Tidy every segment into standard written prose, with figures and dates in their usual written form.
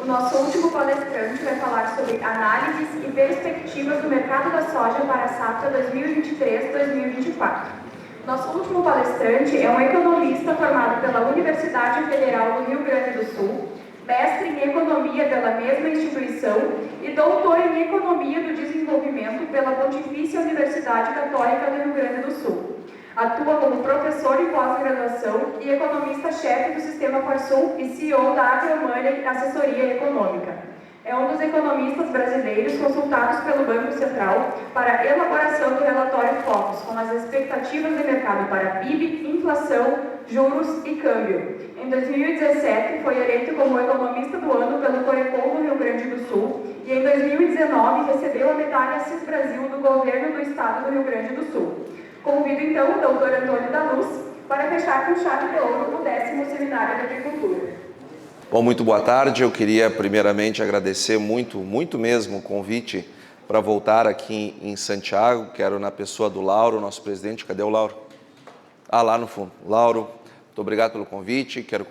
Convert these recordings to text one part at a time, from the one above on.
nosso último palestrante vai falar sobre análises e perspectivas do mercado da soja para a safra 2023-2024. Nosso último palestrante é um economista formado pela Universidade Federal do Rio Grande do Sul, mestre em economia pela mesma instituição e doutor em economia do desenvolvimento pela Pontifícia Universidade Católica do Rio Grande do Sul. Atua como professor em pós-graduação e economista-chefe do Sistema Farsul e CEO da AgroMoney Assessoria Econômica. É um dos economistas brasileiros consultados pelo Banco Central para a elaboração do relatório Focus, com as expectativas de mercado para PIB, inflação, juros e câmbio. Em 2017, foi eleito como economista do ano pelo Corecon do Rio Grande do Sul e em 2019 recebeu a medalha Assis Brasil do governo do estado do Rio Grande do Sul. Convido então o doutor Antônio da Luz para fechar com chave de ouro o 10º Seminário de Agricultura. Bom, muito boa tarde. Eu queria primeiramente agradecer muito mesmo o convite para voltar aqui em Santiago. Quero na pessoa do Lauro, nosso presidente. Cadê o Lauro? Ah, lá no fundo. Lauro, muito obrigado pelo convite. Quero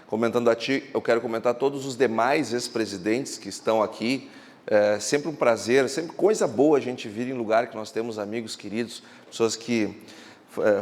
comentando a ti, eu quero comentar todos os demais ex-presidentes que estão aqui. É sempre um prazer, sempre coisa boa a gente vir em lugar que nós temos amigos queridos, pessoas que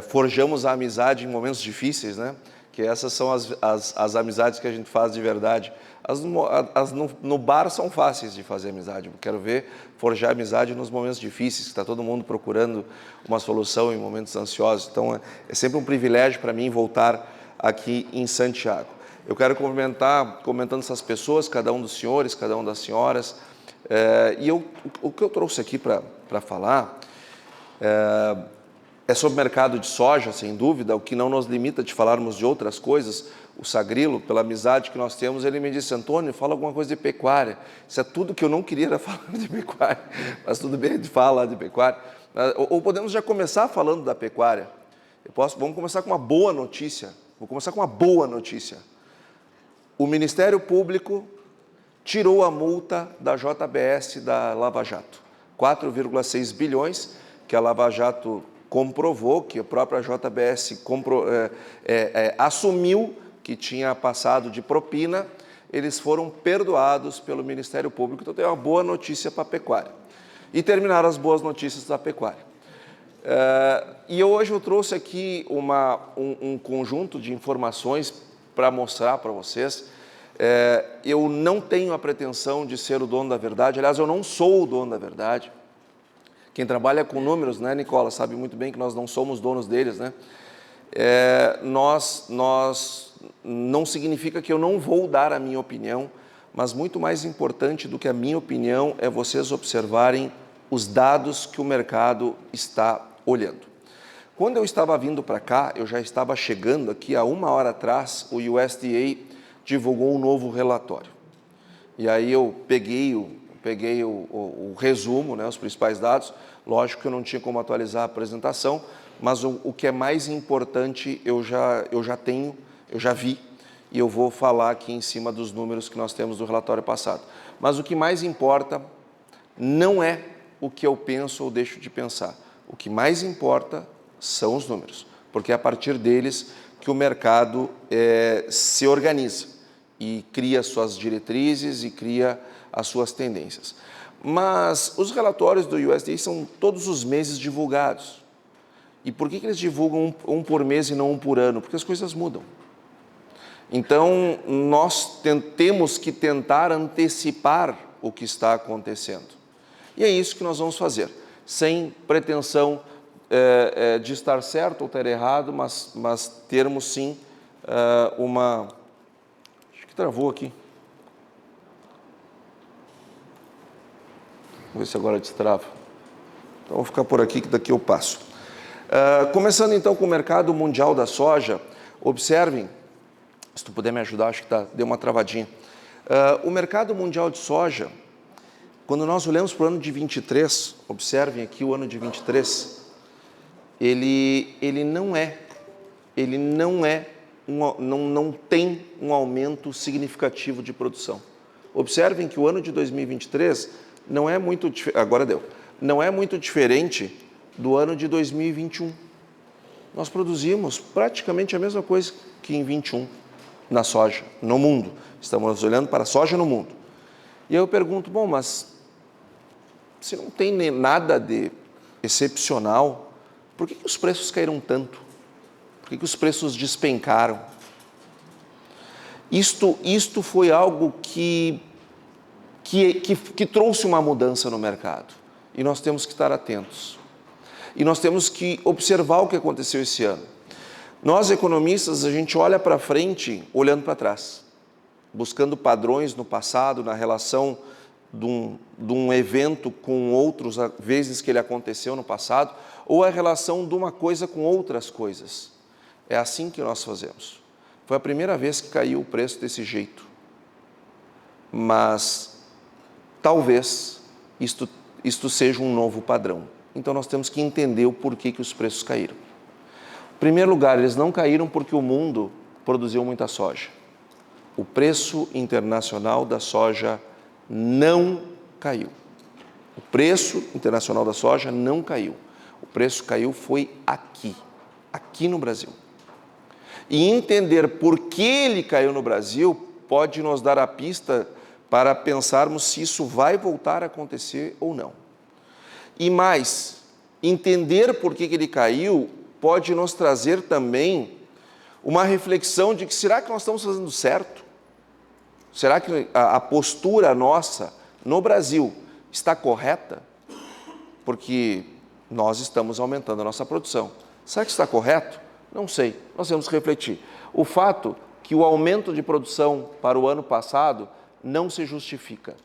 forjamos a amizade em momentos difíceis, né? Que essas são as amizades que a gente faz de verdade. As no bar são fáceis de fazer amizade. Eu quero ver forjar amizade nos momentos difíceis, que está todo mundo procurando uma solução em momentos ansiosos. Então, é sempre um privilégio para mim voltar aqui em Santiago. Eu quero comentando essas pessoas, cada um dos senhores, cada uma das senhoras. O que eu trouxe aqui para falar é sobre o mercado de soja, sem dúvida, o que não nos limita de falarmos de outras coisas. O Sagrilo, pela amizade que nós temos, ele me disse: Antônio, fala alguma coisa de pecuária. Isso é tudo que eu não queria, era falar de pecuária, mas tudo bem, a gente fala de pecuária. Ou podemos já começar falando da pecuária. Vamos começar com uma boa notícia. Vou começar com uma boa notícia. O Ministério Público tirou a multa da JBS da Lava Jato. 4,6 bilhões que a Lava Jato comprovou, que a própria JBS assumiu que tinha passado de propina, eles foram perdoados pelo Ministério Público. Então tem uma boa notícia para a pecuária. E terminaram as boas notícias da pecuária. E hoje eu trouxe aqui um conjunto de informações para mostrar para vocês. Eu não tenho a pretensão de ser o dono da verdade, aliás, eu não sou o dono da verdade. Quem trabalha com números, né, Nicola, sabe muito bem que nós não somos donos deles, né? Não significa que eu não vou dar a minha opinião, mas muito mais importante do que a minha opinião é vocês observarem os dados que o mercado está olhando. Quando eu estava vindo para cá, eu já estava chegando aqui, há 1 hora atrás, o USDA divulgou um novo relatório. E aí eu peguei o resumo, né, os principais dados. Lógico que eu não tinha como atualizar a apresentação, mas o que é mais importante eu já tenho, eu já vi, e eu vou falar aqui em cima dos números que nós temos do relatório passado. Mas o que mais importa não é o que eu penso ou deixo de pensar. O que mais importa são os números, porque é a partir deles que o mercado se organiza e cria suas diretrizes e cria as suas tendências. Mas os relatórios do USDA são todos os meses divulgados. E por que eles divulgam um por mês e não um por ano? Porque as coisas mudam. Então, nós temos que tentar antecipar o que está acontecendo. E é isso que nós vamos fazer, sem pretensão de estar certo ou estar errado, mas termos sim uma... Acho que travou aqui. Vamos ver se agora destrava. Então, vou ficar por aqui, que daqui eu passo. Começando então com o mercado mundial da soja, observem, se tu puder me ajudar, acho que deu uma travadinha. O mercado mundial de soja, quando nós olhamos para o ano de 23, observem aqui o ano de 23, ele não tem um aumento significativo de produção. Observem que o ano de 2023 não é muito diferente do ano de 2021. Nós produzimos praticamente a mesma coisa que em 21. na soja no mundo. Estamos olhando para a soja no mundo. E eu pergunto, bom, mas se não tem nada de excepcional, por que os preços caíram tanto? Por que os preços despencaram? Isto foi algo que trouxe uma mudança no mercado. E nós temos que estar atentos. E nós temos que observar o que aconteceu esse ano. Nós, economistas, a gente olha para frente olhando para trás, buscando padrões no passado, na relação de um evento com outras vezes que ele aconteceu no passado, ou a relação de uma coisa com outras coisas. É assim que nós fazemos. Foi a primeira vez que caiu o preço desse jeito. Mas talvez isto seja um novo padrão. Então nós temos que entender o porquê que os preços caíram. Em primeiro lugar, eles não caíram porque o mundo produziu muita soja. O preço internacional da soja não caiu. O preço internacional da soja não caiu. O preço caiu foi aqui no Brasil. E entender por que ele caiu no Brasil pode nos dar a pista para pensarmos se isso vai voltar a acontecer ou não. E mais, entender por que ele caiu pode nos trazer também uma reflexão de que será que nós estamos fazendo certo? Será que a postura nossa no Brasil está correta? Porque nós estamos aumentando a nossa produção. Será que está correto? Não sei, nós temos que refletir. O fato que o aumento de produção para o ano passado não se justifica.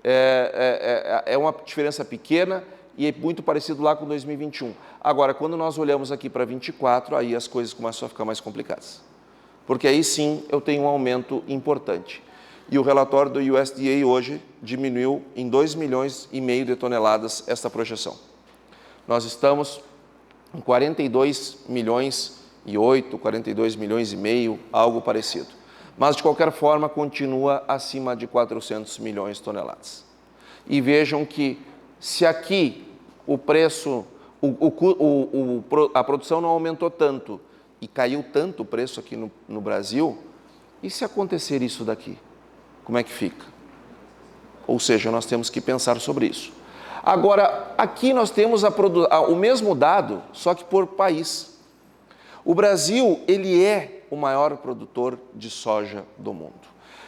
É uma diferença pequena e é muito parecido lá com 2021. Agora, quando nós olhamos aqui para 2024, aí as coisas começam a ficar mais complicadas. Porque aí sim eu tenho um aumento importante. E o relatório do USDA hoje diminuiu em 2,5 milhões de toneladas esta projeção. Nós estamos em 42 milhões e 8, 42 milhões e meio, algo parecido. Mas, de qualquer forma, continua acima de 400 milhões de toneladas. E vejam que, se aqui o preço, a produção não aumentou tanto e caiu tanto o preço aqui no Brasil, e se acontecer isso daqui? Como é que fica? Ou seja, nós temos que pensar sobre isso. Agora, aqui nós temos o mesmo dado, só que por país. O Brasil, ele é o maior produtor de soja do mundo.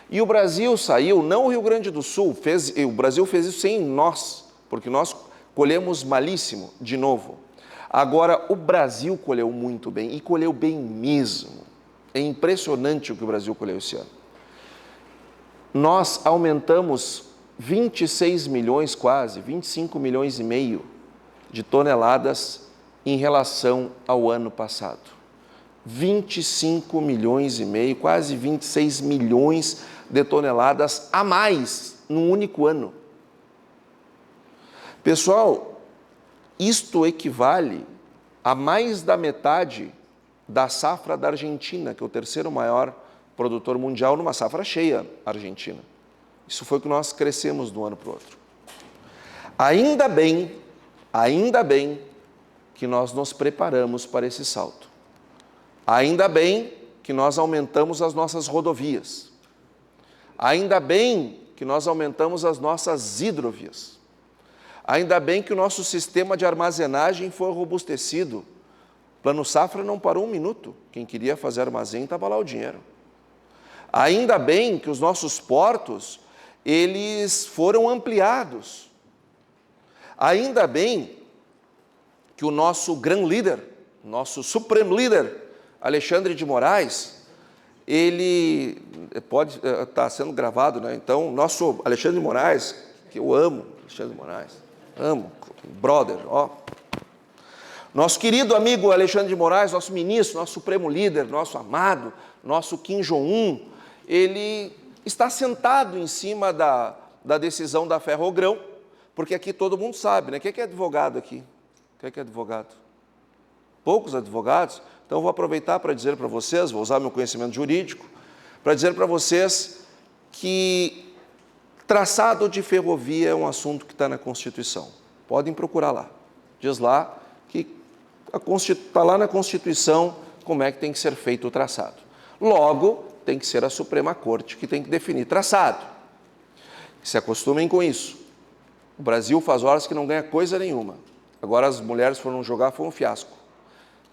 E o Brasil saiu, não o Rio Grande do Sul, o Brasil fez isso sem nós, porque nós colhemos malíssimo, de novo. Agora, o Brasil colheu muito bem, e colheu bem mesmo. É impressionante o que o Brasil colheu esse ano. Nós aumentamos 26 milhões quase, 25 milhões e meio de toneladas em relação ao ano passado. 25 milhões e meio, quase 26 milhões de toneladas a mais num único ano. Pessoal, isto equivale a mais da metade da safra da Argentina, que é o terceiro maior produtor mundial numa safra cheia, Argentina. Isso foi o que nós crescemos de um ano para o outro. Ainda bem que nós nos preparamos para esse salto. Ainda bem que nós aumentamos as nossas rodovias. Ainda bem que nós aumentamos as nossas hidrovias. Ainda bem que o nosso sistema de armazenagem foi robustecido. Plano Safra não parou um minuto. Quem queria fazer armazém estava lá o dinheiro. Ainda bem que os nossos portos, eles foram ampliados. Ainda bem que o nosso Grand Líder, nosso Supreme Líder, Alexandre de Moraes, ele pode estar sendo gravado, né? Então, nosso Alexandre de Moraes, que eu amo, Alexandre de Moraes, amo, brother, ó. Nosso querido amigo Alexandre de Moraes, nosso ministro, nosso Supremo Líder, nosso amado, nosso Kim Jong-un, ele está sentado em cima da decisão da Ferrogrão, porque aqui todo mundo sabe, né? Quem é advogado aqui? Quem é advogado? Poucos advogados. Então, eu vou aproveitar para dizer para vocês, vou usar meu conhecimento jurídico, para dizer para vocês que traçado de ferrovia é um assunto que está na Constituição. Podem procurar lá. Diz lá que está lá na Constituição como é que tem que ser feito o traçado. Logo, tem que ser a Suprema Corte que tem que definir traçado. Se acostumem com isso. O Brasil faz horas que não ganha coisa nenhuma. Agora as mulheres foram jogar, foi um fiasco.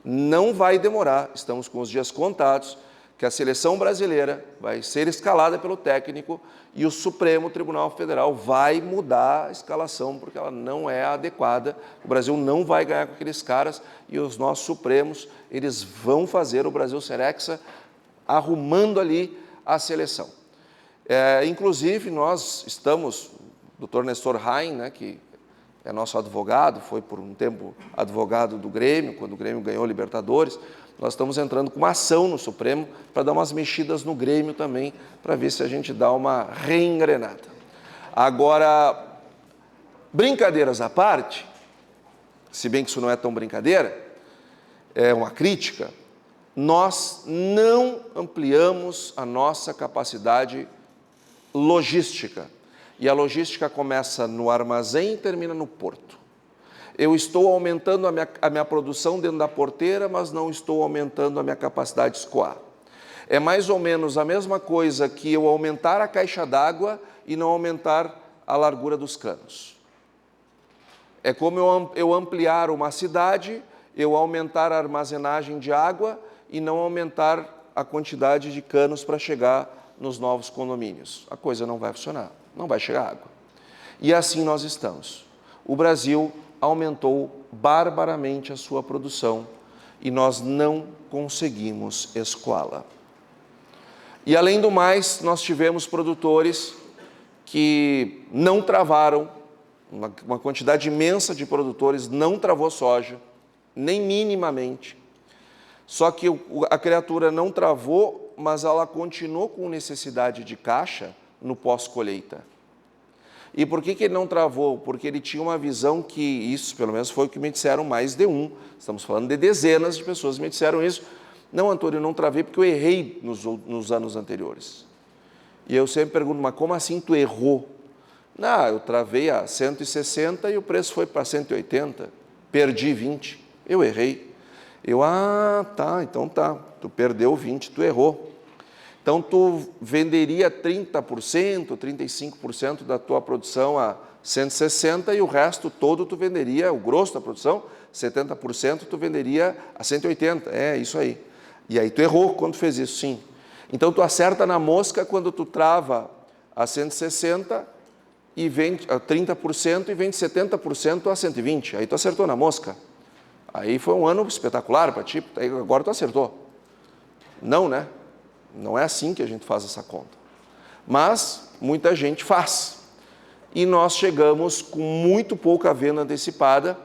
Não vai demorar, estamos com os dias contados, que a seleção brasileira vai ser escalada pelo técnico e o Supremo Tribunal Federal vai mudar a escalação porque ela não é adequada. O Brasil não vai ganhar com aqueles caras e os nossos Supremos, eles vão fazer o Brasil ser hexa arrumando ali a seleção. Inclusive, nós estamos, o Dr. Nestor Rain, né, que é nosso advogado, foi por um tempo advogado do Grêmio, quando o Grêmio ganhou a Libertadores, nós estamos entrando com uma ação no Supremo para dar umas mexidas no Grêmio também, para ver se a gente dá uma reengrenada. Agora, brincadeiras à parte, se bem que isso não é tão brincadeira, é uma crítica, nós não ampliamos a nossa capacidade logística. E a logística começa no armazém e termina no porto. Eu estou aumentando a minha produção dentro da porteira, mas não estou aumentando a minha capacidade de escoar. É mais ou menos a mesma coisa que eu aumentar a caixa d'água e não aumentar a largura dos canos. É como eu ampliar uma cidade, eu aumentar a armazenagem de água e não aumentar a quantidade de canos para chegar nos novos condomínios. A coisa não vai funcionar, não vai chegar água. E assim nós estamos. O Brasil aumentou barbaramente a sua produção e nós não conseguimos escoá-la. E além do mais, nós tivemos produtores que não travaram, uma quantidade imensa de produtores não travou soja, nem minimamente. Só que a criatura não travou, mas ela continuou com necessidade de caixa no pós-colheita. E por que ele não travou? Porque ele tinha uma visão que, isso pelo menos foi o que me disseram mais de um, estamos falando de dezenas de pessoas que me disseram isso. Não, Antônio, eu não travei porque eu errei nos anos anteriores. E eu sempre pergunto, mas como assim tu errou? Não, eu travei a 160 e o preço foi para 180, perdi 20, eu errei. Tá, então tá, tu perdeu 20, tu errou. Então, tu venderia 30%, 35% da tua produção a 160 e o resto todo tu venderia, o grosso da produção, 70% tu venderia a 180. É isso aí. E aí tu errou quando fez isso, sim. Então, tu acerta na mosca quando tu trava a 160 e vende a 30% e vende 70% a 120. Aí tu acertou na mosca. Aí foi um ano espetacular para ti, agora tu acertou. Não, né? Não é assim que a gente faz essa conta. Mas muita gente faz. E nós chegamos com muito pouca venda antecipada,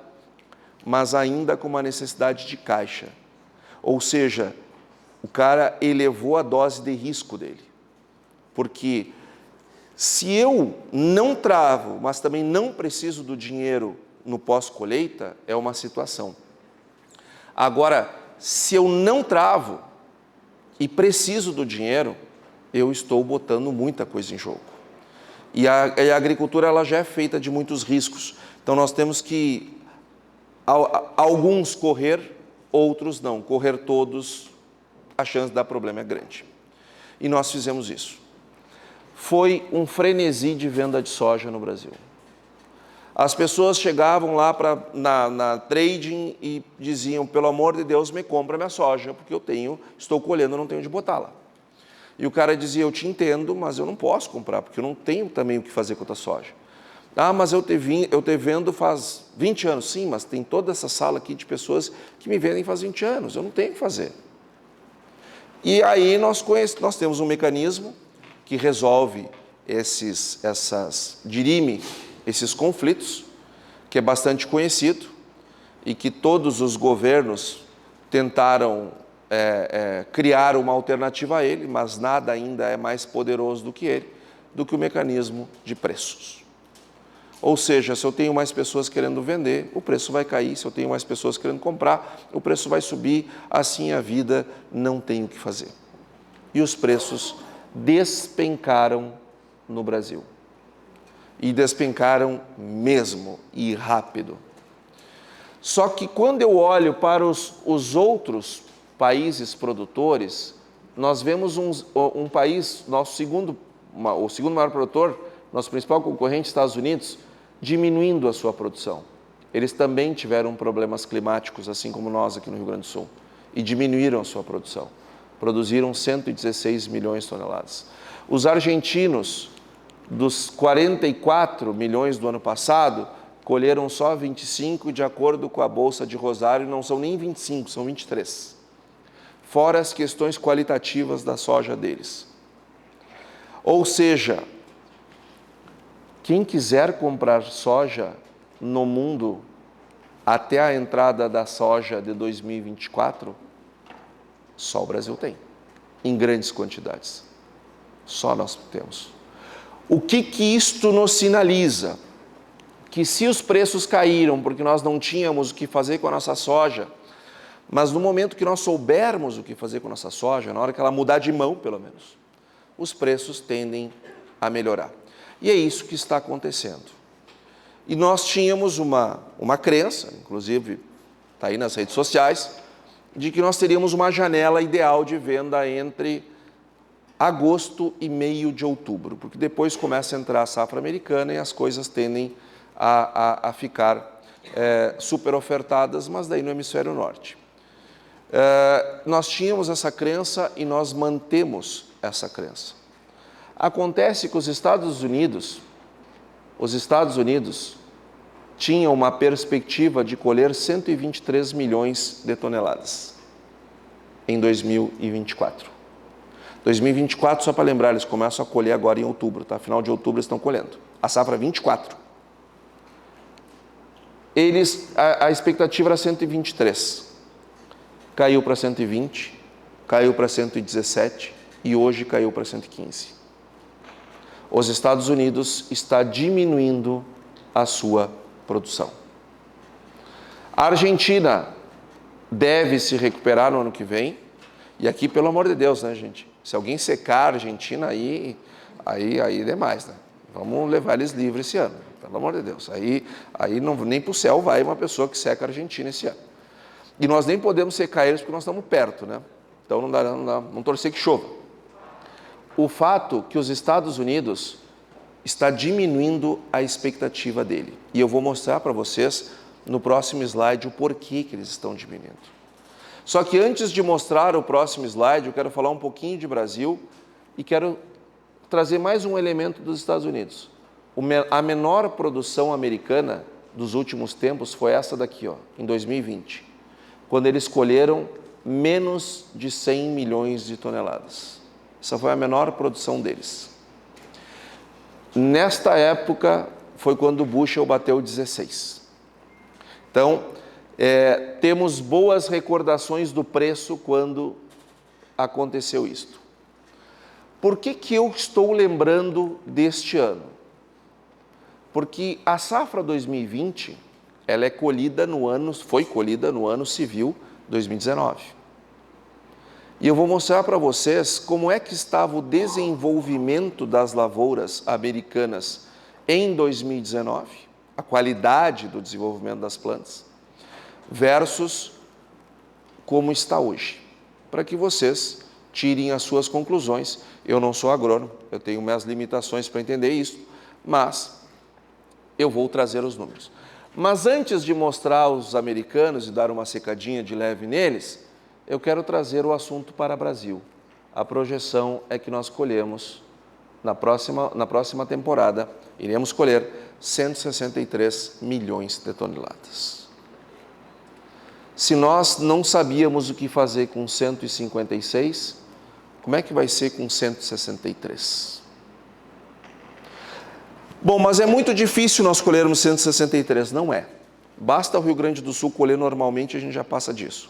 mas ainda com uma necessidade de caixa. Ou seja, o cara elevou a dose de risco dele. Porque se eu não travo, mas também não preciso do dinheiro no pós-colheita, é uma situação. Agora, se eu não travo, e preciso do dinheiro, eu estou botando muita coisa em jogo. E a agricultura ela já é feita de muitos riscos. Então, nós temos que, alguns correr, outros não. Correr todos, a chance de dar problema é grande. E nós fizemos isso. Foi um frenesi de venda de soja no Brasil. As pessoas chegavam lá na trading e diziam, pelo amor de Deus, me compra minha soja, porque estou colhendo, não tenho onde botá-la. E o cara dizia, eu te entendo, mas eu não posso comprar, porque eu não tenho também o que fazer com a tua soja. Ah, mas eu te vendo faz 20 anos. Sim, mas tem toda essa sala aqui de pessoas que me vendem faz 20 anos, eu não tenho o que fazer. E aí nós temos um mecanismo que resolve dirime esses conflitos, que é bastante conhecido e que todos os governos tentaram criar uma alternativa a ele, mas nada ainda é mais poderoso do que ele, do que o mecanismo de preços. Ou seja, se eu tenho mais pessoas querendo vender, o preço vai cair, se eu tenho mais pessoas querendo comprar, o preço vai subir, assim a vida não tem o que fazer. E os preços despencaram no Brasil. E despencaram mesmo, e rápido. Só que quando eu olho para os outros países produtores, nós vemos um país, o segundo maior produtor, nosso principal concorrente, Estados Unidos, diminuindo a sua produção. Eles também tiveram problemas climáticos, assim como nós aqui no Rio Grande do Sul, e diminuíram a sua produção. Produziram 116 milhões de toneladas. Os argentinos, dos 44 milhões do ano passado, colheram só 25, de acordo com a Bolsa de Rosário, não são nem 25, são 23. Fora as questões qualitativas da soja deles. Ou seja, quem quiser comprar soja no mundo até a entrada da soja de 2024, só o Brasil tem, em grandes quantidades. Só nós temos. O que isto nos sinaliza? Que se os preços caíram porque nós não tínhamos o que fazer com a nossa soja, mas no momento que nós soubermos o que fazer com a nossa soja, na hora que ela mudar de mão, pelo menos, os preços tendem a melhorar. E é isso que está acontecendo. E nós tínhamos uma crença, inclusive está aí nas redes sociais, de que nós teríamos uma janela ideal de venda entre agosto e meio de outubro, porque depois começa a entrar a safra americana e as coisas tendem a ficar super ofertadas, mas daí no hemisfério norte. Nós tínhamos essa crença e nós mantemos essa crença. Acontece que os Estados Unidos tinham uma perspectiva de colher 123 milhões de toneladas em 2024. 2024, só para lembrar, eles começam a colher agora em outubro, tá? Final de outubro eles estão colhendo. A safra 24. A expectativa era 123. Caiu para 120, caiu para 117 e hoje caiu para 115. Os Estados Unidos está diminuindo a sua produção. A Argentina deve se recuperar no ano que vem. E aqui, pelo amor de Deus, né, gente? Se alguém secar a Argentina, aí é demais, né? Vamos levar eles livres esse ano, pelo amor de Deus. Aí não, nem para o céu vai uma pessoa que seca a Argentina esse ano. E nós nem podemos secar eles porque nós estamos perto, né? Então não torcer que chova. O fato que os Estados Unidos está diminuindo a expectativa dele. E eu vou mostrar para vocês no próximo slide o porquê que eles estão diminuindo. Só que antes de mostrar o próximo slide, eu quero falar um pouquinho de Brasil e quero trazer mais um elemento dos Estados Unidos. A menor produção americana dos últimos tempos foi essa daqui, ó, em 2020, quando eles colheram menos de 100 milhões de toneladas. Essa foi a menor produção deles. Nesta época foi quando o bushel bateu 16. Então, temos boas recordações do preço quando aconteceu isto. Por que eu estou lembrando deste ano? Porque a safra 2020, ela foi colhida no ano civil 2019. E eu vou mostrar para vocês como é que estava o desenvolvimento das lavouras americanas em 2019, a qualidade do desenvolvimento das plantas, versus como está hoje, para que vocês tirem as suas conclusões. Eu não sou agrônomo, eu tenho minhas limitações para entender isso, mas eu vou trazer os números. Mas antes de mostrar os americanos e dar uma secadinha de leve neles, eu quero trazer o assunto para o Brasil. A projeção é que nós colhemos, na próxima temporada, iremos colher 163 milhões de toneladas. Se nós não sabíamos o que fazer com 156, como é que vai ser com 163? Bom, mas é muito difícil nós colhermos 163, não é. Basta o Rio Grande do Sul colher normalmente, a gente já passa disso.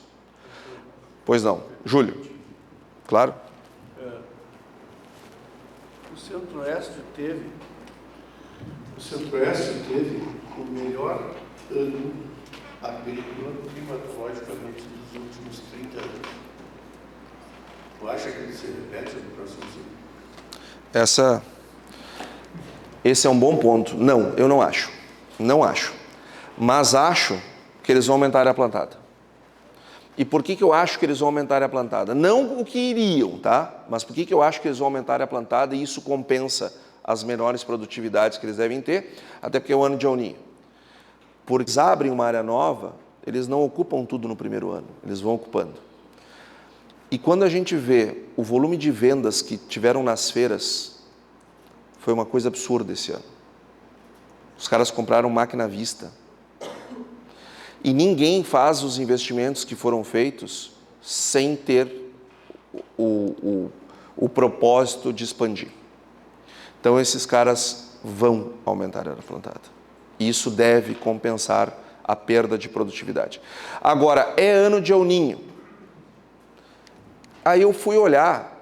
Pois não. Júlio. Claro. O Centro-Oeste teve o melhor ano agrícola climatologicamente dos últimos 30 anos. Tu acha que ele se repete no próximo ciclo? Esse é um bom ponto. Não, eu não acho. Não acho. Mas acho que eles vão aumentar a plantada. E por que eu acho que eles vão aumentar a plantada? Não o que iriam, tá? Mas por que eu acho que eles vão aumentar a plantada e isso compensa as menores produtividades que eles devem ter, até porque é o ano de El Niño. Porque eles abrem uma área nova, eles não ocupam tudo no primeiro ano, eles vão ocupando. E quando a gente vê o volume de vendas que tiveram nas feiras, foi uma coisa absurda esse ano. Os caras compraram máquina à vista. E ninguém faz os investimentos que foram feitos sem ter o propósito de expandir. Então, esses caras vão aumentar a área plantada. E isso deve compensar a perda de produtividade. Agora, é ano de El Niño. Aí eu fui olhar,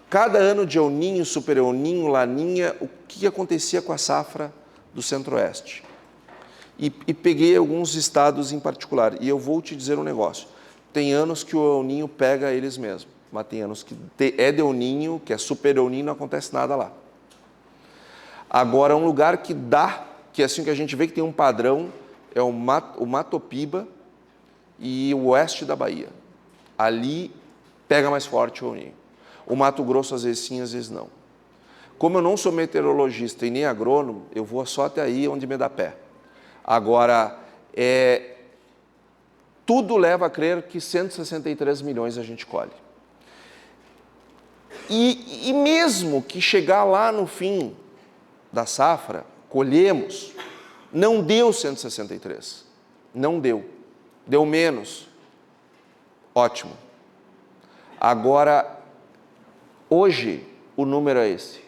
cada ano de El Niño, Super El Niño, Laninha, o que acontecia com a safra do Centro-Oeste. E peguei alguns estados em particular. E eu vou te dizer um negócio. Tem anos que o El Niño pega eles mesmos. Mas tem anos que é de El Niño, que é Super El Niño, não acontece nada lá. Agora, um lugar que dá, que é assim que a gente vê que tem um padrão, é o Mato Piba e o oeste da Bahia. Ali pega mais forte o El Niño. O Mato Grosso, às vezes sim, às vezes não. Como eu não sou meteorologista e nem agrônomo, eu vou só até aí onde me dá pé. Agora, tudo leva a crer que 163 milhões a gente colhe. E mesmo que chegar lá no fim da safra, colhemos, não deu 163. Não deu. Deu menos. Ótimo. Agora, hoje, o número é esse.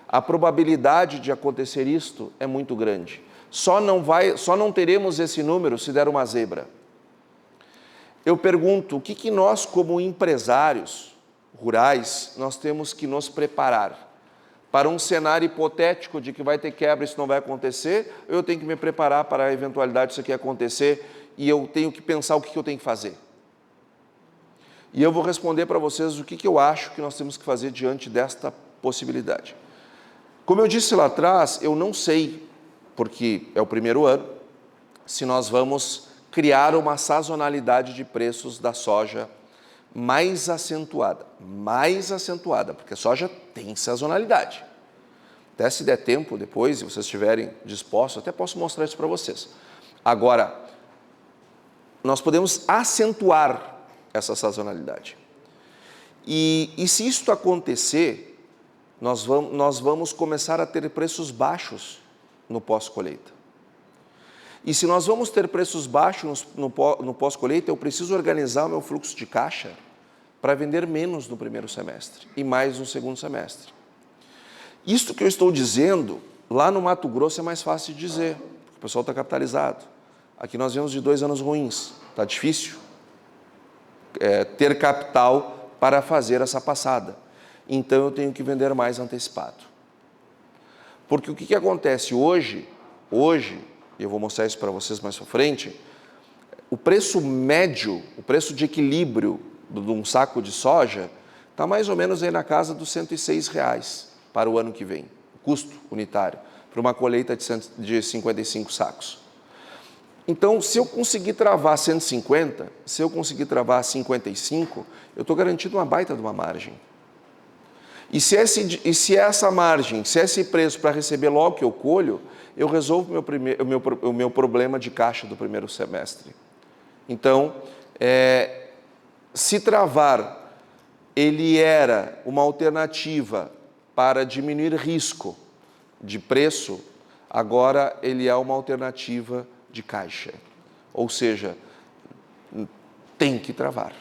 A probabilidade de acontecer isto é muito grande. Só não teremos esse número se der uma zebra. Eu pergunto, o que nós, como empresários rurais, nós temos que nos preparar? Para um cenário hipotético de que vai ter quebra e isso não vai acontecer, eu tenho que me preparar para a eventualidade disso aqui acontecer e eu tenho que pensar o que eu tenho que fazer. E eu vou responder para vocês o que eu acho que nós temos que fazer diante desta possibilidade. Como eu disse lá atrás, eu não sei, porque é o primeiro ano, se nós vamos criar uma sazonalidade de preços da soja mais acentuada, porque a soja tem sazonalidade. Até se der tempo depois, se vocês estiverem dispostos, até posso mostrar isso para vocês. Agora, nós podemos acentuar essa sazonalidade. E se isso acontecer, nós vamos começar a ter preços baixos no pós-colheita. E se nós vamos ter preços baixos no pós-colheita, eu preciso organizar o meu fluxo de caixa para vender menos no primeiro semestre e mais no segundo semestre. Isto que eu estou dizendo, lá no Mato Grosso é mais fácil de dizer, porque o pessoal está capitalizado. Aqui nós vemos de 2 anos ruins, está difícil ter capital para fazer essa passada. Então eu tenho que vender mais antecipado. Porque o que acontece hoje, e eu vou mostrar isso para vocês mais para frente, o preço médio, o preço de equilíbrio de um saco de soja está mais ou menos aí na casa dos R$106 para o ano que vem, o custo unitário, para uma colheita de 55 sacos. Então, se eu conseguir travar 150, se eu conseguir travar 55, eu estou garantindo uma baita de uma margem. E se essa margem, se esse preço para receber logo que eu colho, eu resolvo o meu problema de caixa do primeiro semestre. Então, se travar, ele era uma alternativa para diminuir risco de preço, agora ele é uma alternativa de caixa. Ou seja, tem que travar.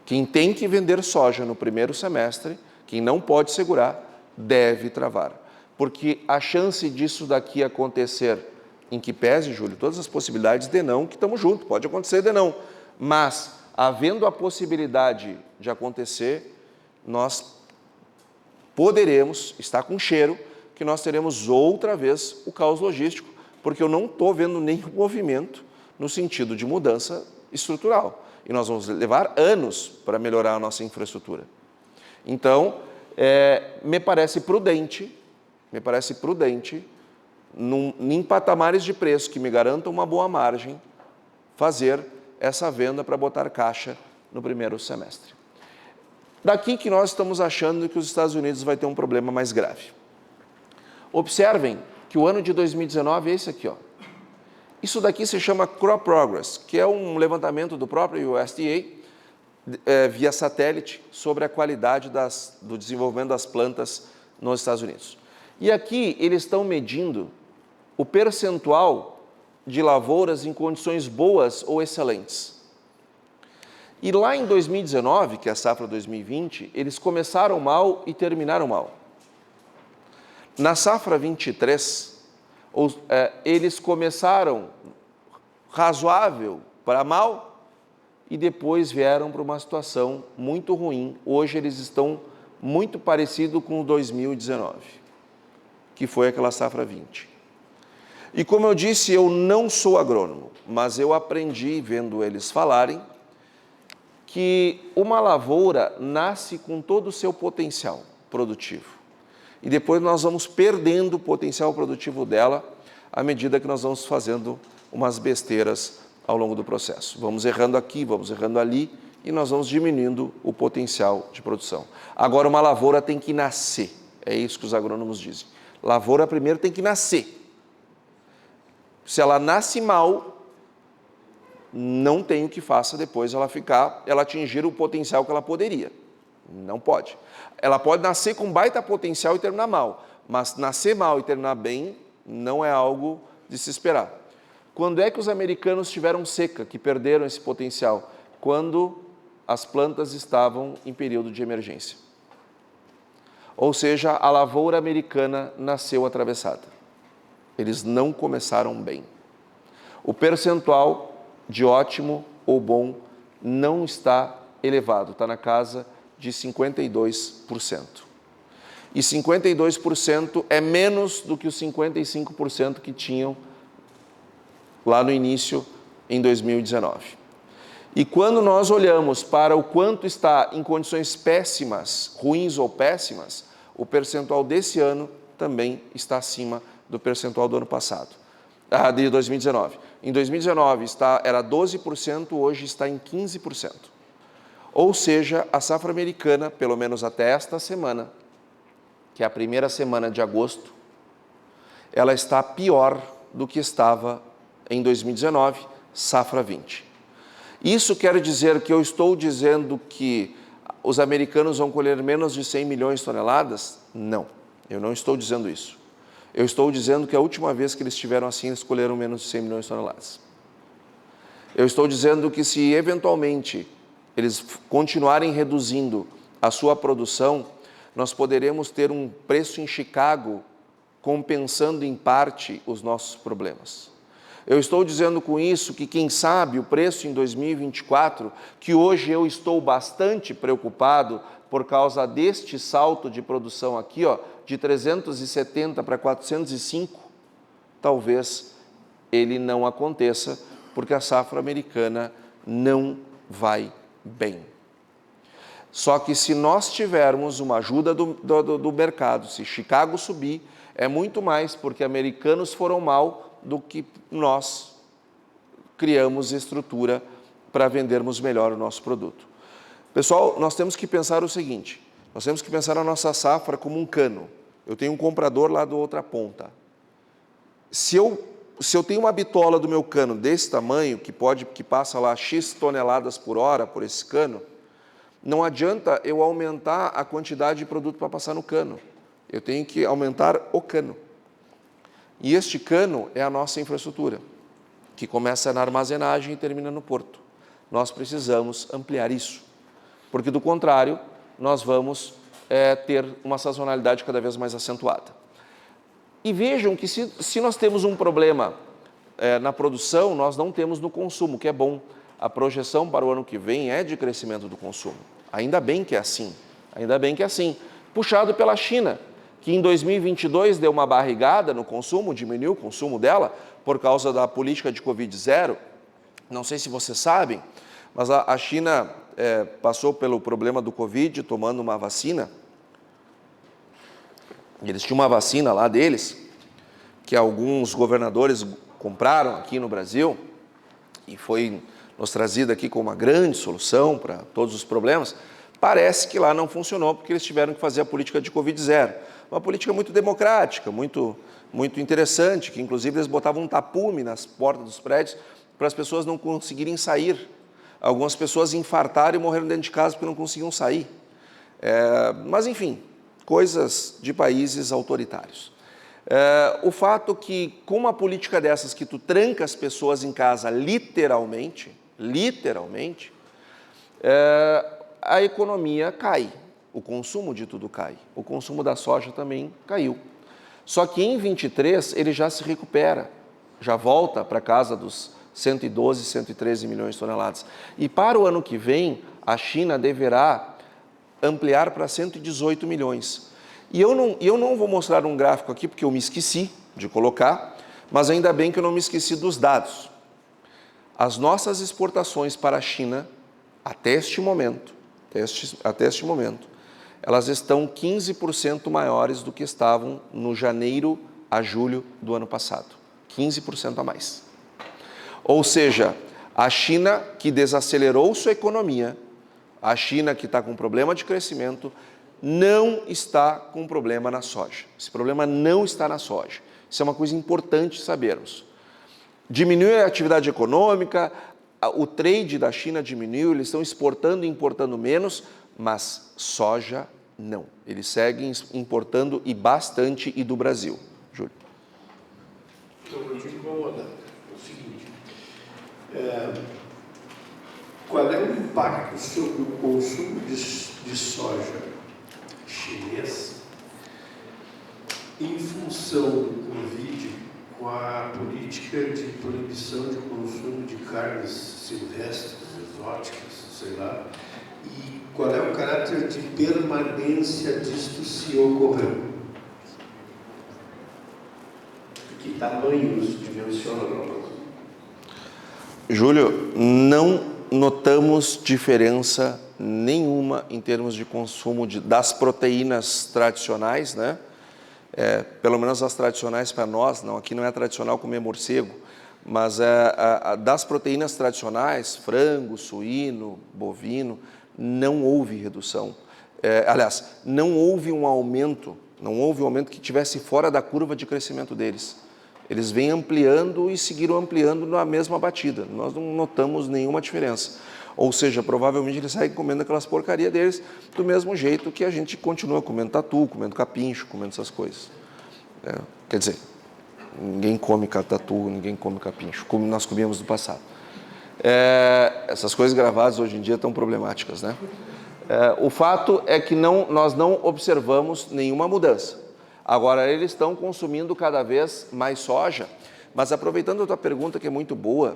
Quem tem que vender soja no primeiro semestre, quem não pode segurar, deve travar. Porque a chance disso daqui acontecer, em que pese, Júlio, todas as possibilidades de não, que estamos juntos, pode acontecer de não. Mas, havendo a possibilidade de acontecer, nós poderemos, está com cheiro, que nós teremos outra vez o caos logístico, porque eu não estou vendo nenhum movimento no sentido de mudança estrutural. E nós vamos levar anos para melhorar a nossa infraestrutura. Então, me parece prudente, em patamares de preço que me garantam uma boa margem, fazer essa venda para botar caixa no primeiro semestre. Daqui que nós estamos achando que os Estados Unidos vai ter um problema mais grave. Observem que o ano de 2019 é esse aqui, ó. Isso daqui se chama Crop Progress, que é um levantamento do próprio USDA via satélite sobre a qualidade do desenvolvimento das plantas nos Estados Unidos. E aqui eles estão medindo o percentual de lavouras em condições boas ou excelentes. E lá em 2019, que é a safra 2020, eles começaram mal e terminaram mal. Na safra 23, eles começaram razoável para mal e depois vieram para uma situação muito ruim. Hoje eles estão muito parecidos com o 2019, que foi aquela safra 20. E como eu disse, eu não sou agrônomo, mas eu aprendi vendo eles falarem que uma lavoura nasce com todo o seu potencial produtivo. E depois nós vamos perdendo o potencial produtivo dela à medida que nós vamos fazendo umas besteiras ao longo do processo. Vamos errando aqui, vamos errando ali e nós vamos diminuindo o potencial de produção. Agora, uma lavoura tem que nascer, é isso que os agrônomos dizem. Lavoura primeiro tem que nascer. Se ela nasce mal, não tem o que faça depois ela atingir o potencial que ela poderia. Não pode. Ela pode nascer com baita potencial e terminar mal, mas nascer mal e terminar bem não é algo de se esperar. Quando é que os americanos tiveram seca, que perderam esse potencial? Quando as plantas estavam em período de emergência. Ou seja, a lavoura americana nasceu atravessada. Eles não começaram bem. O percentual de ótimo ou bom não está elevado, está na casa de 52%. E 52% é menos do que os 55% que tinham lá no início, em 2019. E quando nós olhamos para o quanto está em condições péssimas, ruins ou péssimas, o percentual desse ano também está acima do percentual do ano passado, de 2019. Em 2019 era 12%, hoje está em 15%. Ou seja, a safra americana, pelo menos até esta semana, que é a primeira semana de agosto, ela está pior do que estava em 2019, safra 20. Isso quer dizer que eu estou dizendo que os americanos vão colher menos de 100 milhões de toneladas? Não, eu não estou dizendo isso. Eu estou dizendo que a última vez que eles estiveram assim, eles colheram menos de 100 milhões de toneladas. Eu estou dizendo que se eventualmente eles continuarem reduzindo a sua produção, nós poderemos ter um preço em Chicago compensando em parte os nossos problemas. Eu estou dizendo com isso que, quem sabe, o preço em 2024, que hoje eu estou bastante preocupado por causa deste salto de produção aqui, ó, de 370 para 405, talvez ele não aconteça, porque a safra americana não vai bem. Só que se nós tivermos uma ajuda do mercado, se Chicago subir, é muito mais porque americanos foram mal do que nós criamos estrutura para vendermos melhor o nosso produto. Pessoal, nós temos que pensar o seguinte, nós temos que pensar a nossa safra como um cano. Eu tenho um comprador lá da outra ponta. Se eu tenho uma bitola do meu cano desse tamanho, que passa lá X toneladas por hora por esse cano, não adianta eu aumentar a quantidade de produto para passar no cano. Eu tenho que aumentar o cano. E este cano é a nossa infraestrutura, que começa na armazenagem e termina no porto. Nós precisamos ampliar isso, porque do contrário, nós vamos ter uma sazonalidade cada vez mais acentuada. E vejam que se nós temos um problema na produção, nós não temos no consumo, que é bom. A projeção para o ano que vem é de crescimento do consumo. Ainda bem que é assim, puxado pela China, que em 2022 deu uma barrigada no consumo, diminuiu o consumo dela por causa da política de Covid-0. Não sei se vocês sabem, mas a China passou pelo problema do Covid tomando uma vacina. Eles tinham uma vacina lá deles, que alguns governadores compraram aqui no Brasil, e foi nos trazida aqui como uma grande solução para todos os problemas, parece que lá não funcionou porque eles tiveram que fazer a política de Covid-0. Uma política muito democrática, muito interessante, que inclusive eles botavam um tapume nas portas dos prédios para as pessoas não conseguirem sair. Algumas pessoas infartaram e morreram dentro de casa porque não conseguiam sair. Mas, enfim, coisas de países autoritários. O fato que, com uma política dessas que tu tranca as pessoas em casa literalmente, a economia cai, o consumo de tudo cai, o consumo da soja também caiu. Só que em 23 ele já se recupera, já volta para casa dos 112, 113 milhões de toneladas. E para o ano que vem, a China deverá ampliar para 118 milhões. E eu não vou mostrar um gráfico aqui, porque eu me esqueci de colocar, mas ainda bem que eu não me esqueci dos dados. As nossas exportações para a China, até este momento, elas estão 15% maiores do que estavam no janeiro a julho do ano passado. 15% a mais. Ou seja, a China que desacelerou sua economia, a China que está com problema de crescimento, não está com problema na soja. Esse problema não está na soja. Isso é uma coisa importante sabermos. Diminuiu a atividade econômica, o trade da China diminuiu, eles estão exportando e importando menos, mas soja não. Eles seguem importando e bastante, e do Brasil. Júlio. Então, eu te incomodo. É o seguinte, qual é o impacto sobre o consumo de soja chinês em função do Covid, com a política de proibição de consumo de carnes silvestres, exóticas, sei lá, e qual é o caráter de permanência disto se ocorrer? Que tamanhos dimensionam? Júlio, não notamos diferença nenhuma em termos de consumo das proteínas tradicionais, né? Pelo menos as tradicionais para nós, não, aqui não é tradicional comer morcego, mas das proteínas tradicionais, frango, suíno, bovino, não houve redução. Aliás, não houve um aumento que tivesse fora da curva de crescimento deles. Eles vêm ampliando e seguiram ampliando na mesma batida. Nós não notamos nenhuma diferença. Ou seja, provavelmente eles seguem comendo aquelas porcarias deles do mesmo jeito que a gente continua comendo tatu, comendo capincho, comendo essas coisas. Quer dizer, ninguém come tatu, ninguém come capincho, como nós comíamos no passado. Essas coisas gravadas hoje em dia estão problemáticas, né? O fato é que nós não observamos nenhuma mudança. Agora, eles estão consumindo cada vez mais soja, mas aproveitando a tua pergunta, que é muito boa,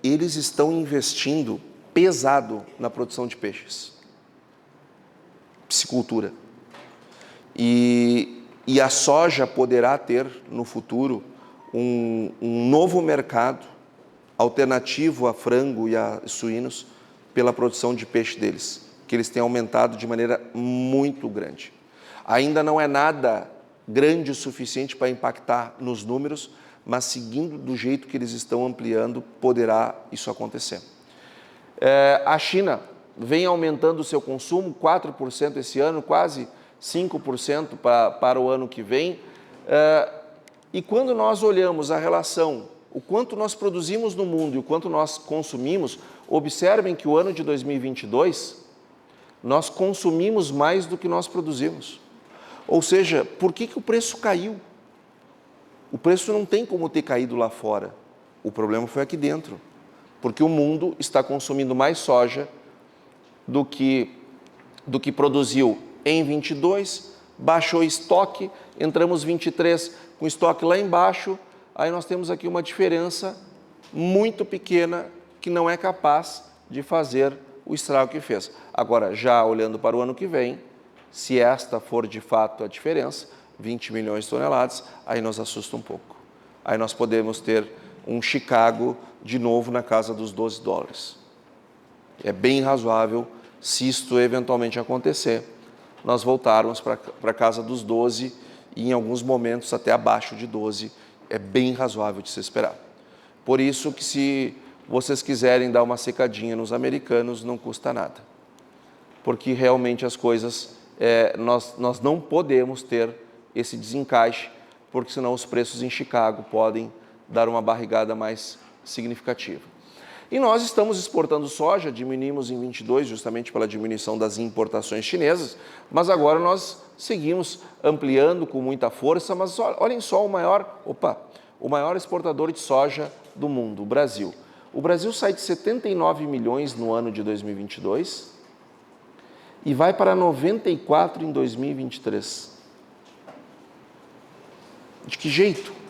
eles estão investindo pesado na produção de peixes, piscicultura. E a soja poderá ter, no futuro, um novo mercado alternativo a frango e a suínos pela produção de peixe deles, que eles têm aumentado de maneira muito grande. Ainda não é nada grande o suficiente para impactar nos números, mas seguindo do jeito que eles estão ampliando, poderá isso acontecer. A China vem aumentando o seu consumo, 4% esse ano, quase 5% para o ano que vem. E quando nós olhamos a relação, o quanto nós produzimos no mundo e o quanto nós consumimos, observem que o ano de 2022, nós consumimos mais do que nós produzimos. Ou seja, por que o preço caiu? O preço não tem como ter caído lá fora. O problema foi aqui dentro, porque o mundo está consumindo mais soja do que produziu em 22, baixou estoque, entramos 23 com estoque lá embaixo, aí nós temos aqui uma diferença muito pequena que não é capaz de fazer o estrago que fez. Agora, já olhando para o ano que vem, se esta for de fato a diferença, 20 milhões de toneladas, aí nos assusta um pouco. Aí nós podemos ter um Chicago de novo na casa dos $12. É bem razoável, se isto eventualmente acontecer, nós voltarmos para a casa dos 12 e em alguns momentos até abaixo de 12, é bem razoável de se esperar. Por isso que se vocês quiserem dar uma secadinha nos americanos, não custa nada. Porque realmente as coisas, nós não podemos ter esse desencaixe, porque senão os preços em Chicago podem dar uma barrigada mais significativa. E nós estamos exportando soja, diminuímos em 22 justamente pela diminuição das importações chinesas, mas agora nós seguimos ampliando com muita força, mas olhem só o maior exportador de soja do mundo, o Brasil. O Brasil sai de 79 milhões no ano de 2022 e vai para 94 em 2023. De que jeito?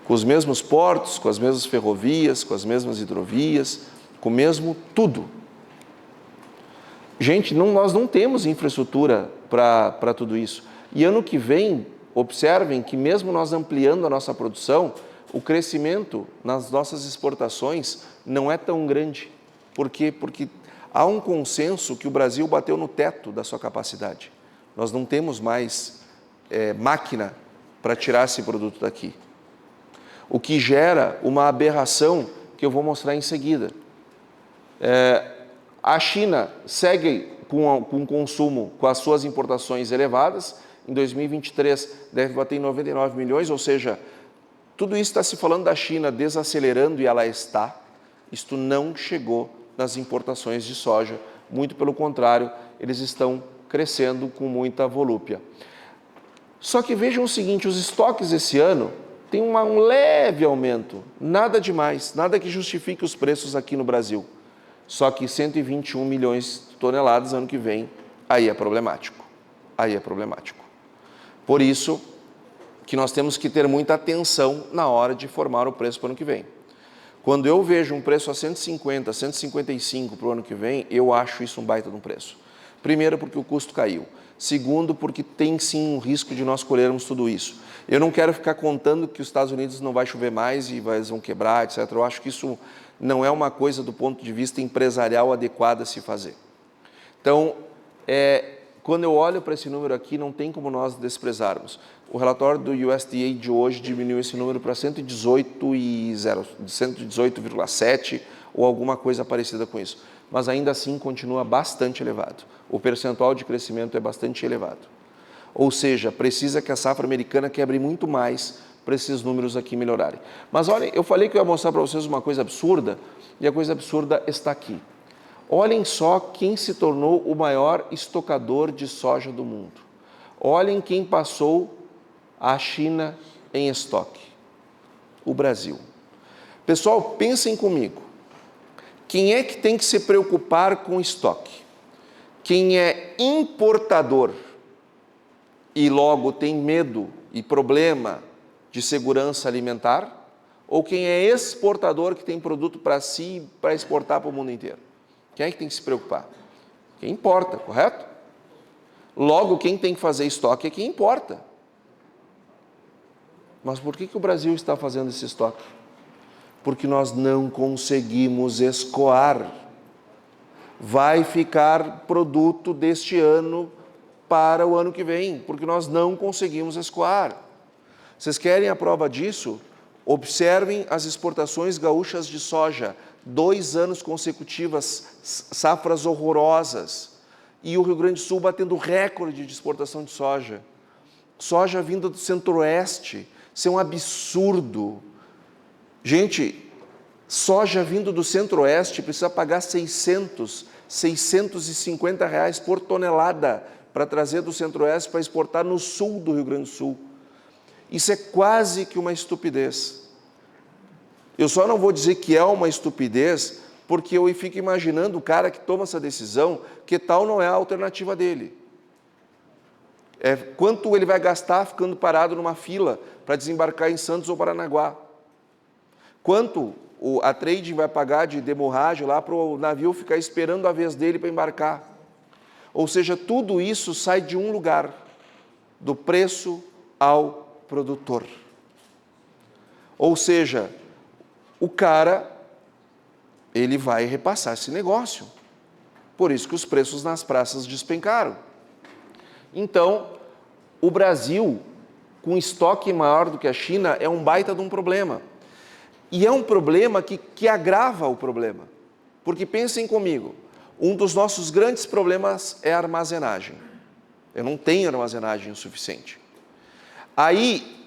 Com os mesmos portos, com as mesmas ferrovias, com as mesmas hidrovias, com o mesmo tudo. Gente, nós não temos infraestrutura para tudo isso. E ano que vem, observem que mesmo nós ampliando a nossa produção, o crescimento nas nossas exportações não é tão grande. Por quê? Porque há um consenso que o Brasil bateu no teto da sua capacidade. Nós não temos mais máquina para tirar esse produto daqui. O que gera uma aberração que eu vou mostrar em seguida. A China segue com consumo, com as suas importações elevadas. Em 2023 deve bater em 99 milhões, ou seja, tudo isso está se falando da China desacelerando e ela está. Isto não chegou nas importações de soja, muito pelo contrário, eles estão crescendo com muita volúpia. Só que vejam o seguinte, os estoques esse ano têm um leve aumento, nada demais, nada que justifique os preços aqui no Brasil. Só que 121 milhões de toneladas ano que vem, aí é problemático. Por isso que nós temos que ter muita atenção na hora de formar o preço para o ano que vem. Quando eu vejo um preço a 150, 155 para o ano que vem, eu acho isso um baita de um preço. Primeiro, porque o custo caiu. Segundo, porque tem sim um risco de nós colhermos tudo isso. Eu não quero ficar contando que os Estados Unidos não vai chover mais e eles vão quebrar, etc. Eu acho que isso não é uma coisa do ponto de vista empresarial adequada a se fazer. Então, quando eu olho para esse número aqui, não tem como nós desprezarmos. O relatório do USDA de hoje diminuiu esse número para 118,7 ou alguma coisa parecida com isso. Mas ainda assim continua bastante elevado. O percentual de crescimento é bastante elevado. Ou seja, precisa que a safra americana quebre muito mais para esses números aqui melhorarem. Mas olhem, eu falei que eu ia mostrar para vocês uma coisa absurda, e a coisa absurda está aqui. Olhem só quem se tornou o maior estocador de soja do mundo. Olhem quem passou a China em estoque. O Brasil. Pessoal, pensem comigo. Quem é que tem que se preocupar com estoque? Quem é importador e logo tem medo e problema de segurança alimentar? Ou quem é exportador que tem produto para si para exportar para o mundo inteiro? Quem é que tem que se preocupar? Quem importa, correto? Logo, quem tem que fazer estoque é quem importa. Mas por que o Brasil está fazendo esse estoque? Porque nós não conseguimos escoar. Vai ficar produto deste ano para o ano que vem, porque nós não conseguimos escoar. Vocês querem a prova disso? Observem as exportações gaúchas de soja. 2 anos consecutivos, safras horrorosas. E o Rio Grande do Sul batendo recorde de exportação de soja. Soja vinda do centro-oeste. Isso é um absurdo. Gente, soja vindo do centro-oeste precisa pagar 650 reais por tonelada para trazer do centro-oeste para exportar no sul do Rio Grande do Sul. Isso é quase que uma estupidez. Eu só não vou dizer que é uma estupidez, porque eu fico imaginando o cara que toma essa decisão, que tal não é a alternativa dele. Quanto ele vai gastar ficando parado numa fila para desembarcar em Santos ou Paranaguá? Quanto a trading vai pagar de demurragem lá para o navio ficar esperando a vez dele para embarcar? Ou seja, tudo isso sai de um lugar, do preço ao produtor. Ou seja, o cara, ele vai repassar esse negócio. Por isso que os preços nas praças despencaram. Então, o Brasil, com estoque maior do que a China, é um baita de um problema. E é um problema que agrava o problema. Porque pensem comigo, um dos nossos grandes problemas é a armazenagem. Eu não tenho armazenagem o suficiente. Aí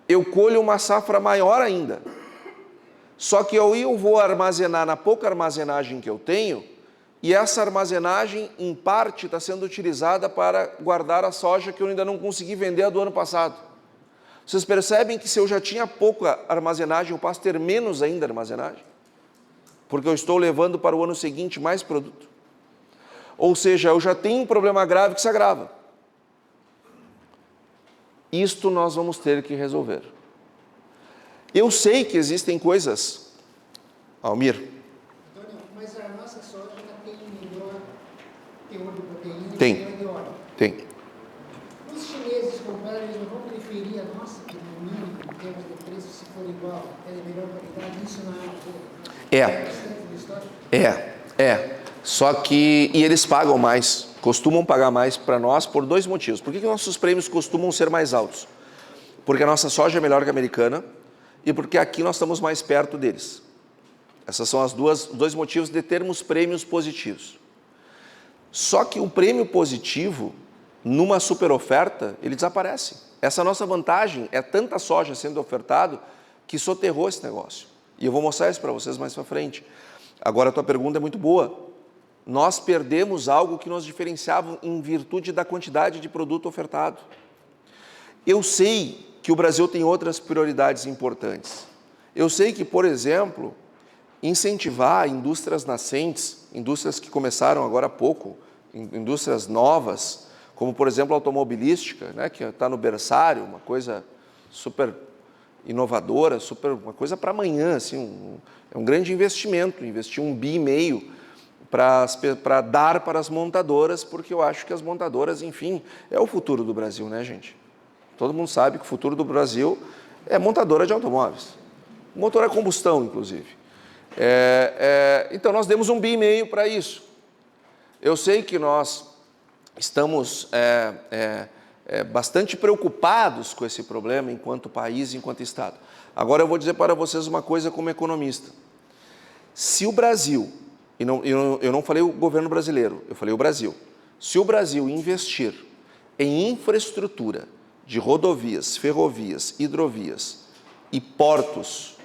eu colho uma safra maior ainda. Só que eu vou armazenar na pouca armazenagem que eu tenho, e essa armazenagem, em parte, está sendo utilizada para guardar a soja que eu ainda não consegui vender a do ano passado. Vocês percebem que se eu já tinha pouca armazenagem, eu passo a ter menos ainda armazenagem? Porque eu estou levando para o ano seguinte mais produto. Ou seja, eu já tenho um problema grave que se agrava. Isto nós vamos ter que resolver. Eu sei que existem coisas... Almir. Antônio, mas a nossa soja tem melhor teor de proteína Tem. e teor de óleo. Tem. Os chineses compraram, eles não vão preferir a nossa, que no mínimo, em termos de preço, se for igual, é de melhor qualidade, isso na Só que... E eles pagam mais, costumam pagar mais para nós por dois motivos. Por que nossos prêmios costumam ser mais altos? Porque a nossa soja é melhor que a americana e porque aqui nós estamos mais perto deles. Esses são os dois motivos de termos prêmios positivos. Só que o prêmio positivo, numa super oferta, ele desaparece. Essa nossa vantagem é tanta soja sendo ofertado que soterrou esse negócio. E eu vou mostrar isso para vocês mais para frente. Agora a tua pergunta é muito boa. Nós perdemos algo que nos diferenciava em virtude da quantidade de produto ofertado. Eu sei que o Brasil tem outras prioridades importantes. Eu sei que, por exemplo, incentivar indústrias nascentes, indústrias que começaram agora há pouco, indústrias novas, como, por exemplo, a automobilística, né, que está no berçário, uma coisa super inovadora, uma coisa para amanhã, assim, é um grande investimento, investir 1,5 bi para dar para as montadoras, porque eu acho que as montadoras, enfim, é o futuro do Brasil, né, gente? Todo mundo sabe que o futuro do Brasil é montadora de automóveis. Motor a combustão, inclusive. Então, nós demos 1,5 bi para isso. Eu sei que nós estamos bastante preocupados com esse problema enquanto país, enquanto Estado. Agora, eu vou dizer para vocês uma coisa como economista. Se o Brasil, eu não falei o governo brasileiro, eu falei o Brasil. Se o Brasil investir em infraestrutura de rodovias, ferrovias, hidrovias e portos,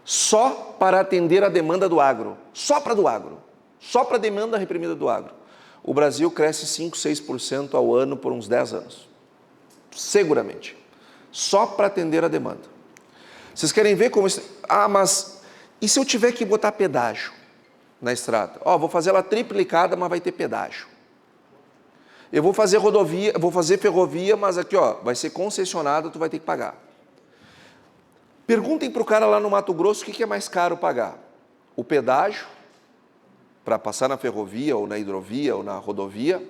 só para atender a demanda do agro, só para a demanda reprimida do agro, o Brasil cresce 5, 6% ao ano por uns 10 anos. Seguramente. Só para atender a demanda. Vocês querem ver como... mas e se eu tiver que botar pedágio na estrada? Vou fazer ela triplicada, mas vai ter pedágio. Eu vou fazer rodovia, vou fazer ferrovia, mas aqui, vai ser concessionado, tu vai ter que pagar. Perguntem para o cara lá no Mato Grosso o que é mais caro pagar. O pedágio, para passar na ferrovia, ou na hidrovia, ou na rodovia,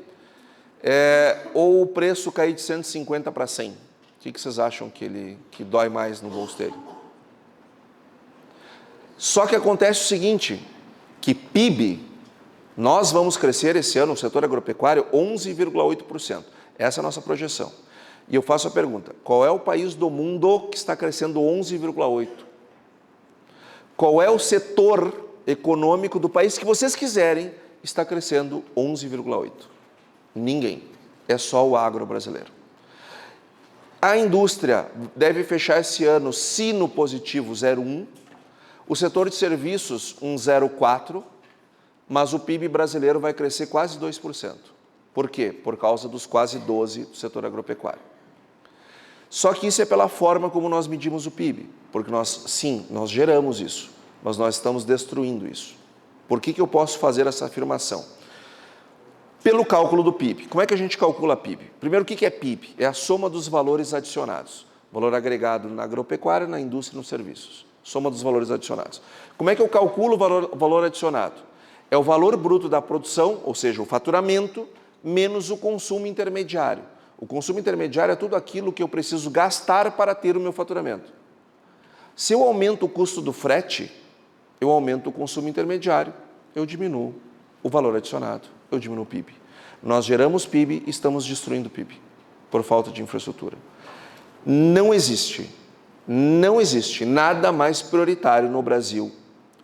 ou o preço cair de 150 para 100. O que vocês acham que dói mais no bolso dele? Só que acontece o seguinte, que PIB, nós vamos crescer esse ano, no setor agropecuário, 11,8%. Essa é a nossa projeção. E eu faço a pergunta, qual é o país do mundo que está crescendo 11,8%? Qual é o setor econômico do país que vocês quiserem está crescendo 11,8%? Ninguém. É só o agro brasileiro. A indústria deve fechar esse ano, se no positivo, 0,1%. O setor de serviços, 0,4%. Mas o PIB brasileiro vai crescer quase 2%. Por quê? Por causa dos quase 12% do setor agropecuário. Só que isso é pela forma como nós medimos o PIB, porque nós geramos isso, mas nós estamos destruindo isso. Por que eu posso fazer essa afirmação? Pelo cálculo do PIB. Como é que a gente calcula PIB? Primeiro, o que é PIB? É a soma dos valores adicionados. Valor agregado na agropecuária, na indústria e nos serviços. Soma dos valores adicionados. Como é que eu calculo o valor adicionado? É o valor bruto da produção, ou seja, o faturamento, menos o consumo intermediário. O consumo intermediário é tudo aquilo que eu preciso gastar para ter o meu faturamento. Se eu aumento o custo do frete, eu aumento o consumo intermediário, eu diminuo o valor adicionado, eu diminuo o PIB. Nós geramos PIB e estamos destruindo o PIB, por falta de infraestrutura. Não existe Não existe nada mais prioritário no Brasil,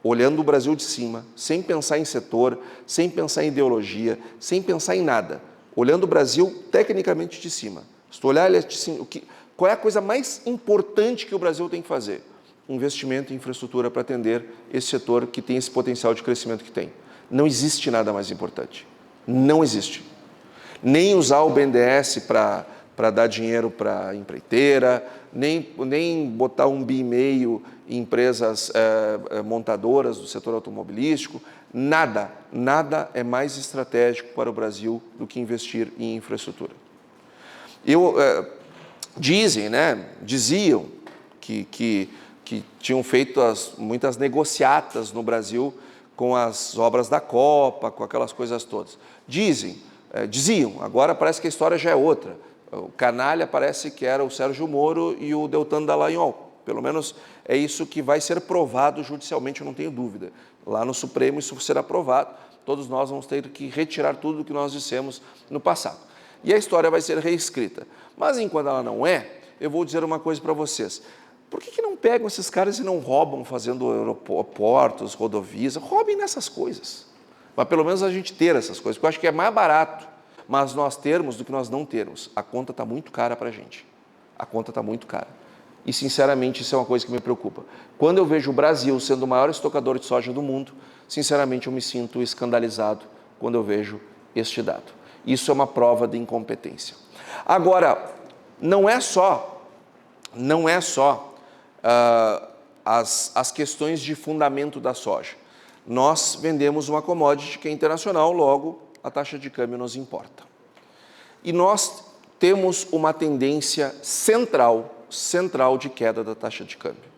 olhando o Brasil de cima, sem pensar em setor, sem pensar em ideologia, sem pensar em nada, olhando o Brasil tecnicamente de cima. Se tu olhar ele de cima, qual é a coisa mais importante que o Brasil tem que fazer? Investimento em infraestrutura para atender esse setor que tem esse potencial de crescimento que tem. Não existe nada mais importante. Não existe. Nem usar o BNDES para dar dinheiro para a empreiteira, nem botar 1,5 bi em empresas montadoras do setor automobilístico. Nada é mais estratégico para o Brasil do que investir em infraestrutura. Diziam que tinham feito muitas negociatas no Brasil com as obras da Copa, com aquelas coisas todas. Diziam, agora parece que a história já é outra. O canalha parece que era o Sérgio Moro e o Deltan Dallagnol. Pelo menos é isso que vai ser provado judicialmente, eu não tenho dúvida. Lá no Supremo isso será provado. Todos nós vamos ter que retirar tudo o que nós dissemos no passado. E a história vai ser reescrita. Mas enquanto ela não é, eu vou dizer uma coisa para vocês. Por que não pegam esses caras e não roubam fazendo aeroportos, rodovias? Roubem nessas coisas. Mas pelo menos a gente ter essas coisas, porque eu acho que é mais barato, mas nós termos do que nós não termos. A conta está muito cara para a gente. A conta está muito cara. E, sinceramente, isso é uma coisa que me preocupa. Quando eu vejo o Brasil sendo o maior estocador de soja do mundo, sinceramente, eu me sinto escandalizado quando eu vejo este dado. Isso é uma prova de incompetência. Agora, não é só as questões de fundamento da soja. Nós vendemos uma commodity que é internacional, logo a taxa de câmbio nos importa. E nós temos uma tendência central de queda da taxa de câmbio.